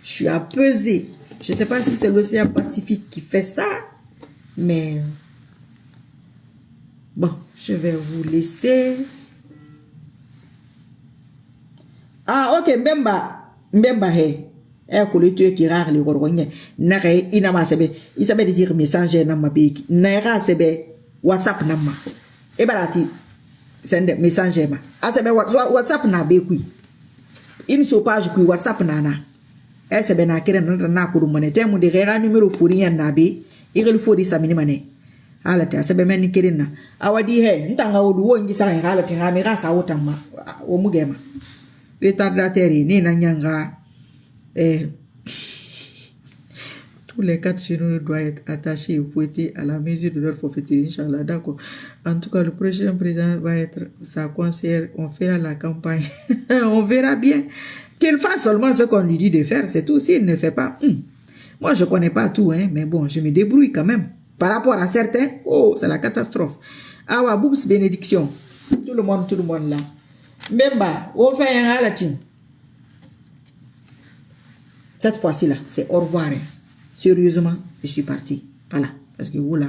Je suis apaisée. Je ne sais pas si c'est l'océan Pacifique qui fait ça, mais bon, je vais vous laisser. Ah, ok, Mbemba, he. Kole tu qui rare les gorgonye. Nare, inama sebe. Il s'appelle dire message nama beki. Nara sebe. WhatsApp nama. Ebalati. Send message ma. A sebe WhatsApp na beki. Il so page kui WhatsApp nana. Sebe na kere na kurumane. Temu de rera numéro fourien na be. Il faut dire ça minimane. Alati sebe meni kere na. Awadi he. Ntanga odu wo ngi sa halati ngamira sa wotama. Omugema. Retardateri ni na nyanga. Tous les 4 chez nous doivent être attachés et fouettés à la mesure de leur forfaiture, Inch'Allah, d'accord. En tout cas, le prochain président va être sa conseillère. On fera la campagne. On verra bien. Qu'il fasse seulement ce qu'on lui dit de faire, c'est tout. S'il ne fait pas, moi je connais pas tout, hein, mais bon, je me débrouille quand même. Par rapport à certains, oh, c'est la catastrophe. Awa, boubs, bénédiction. Tout le monde là. Mbemba, on fait un halatin. Cette fois-ci là, c'est au revoir. Sérieusement, je suis parti. Voilà. Parce que vous là,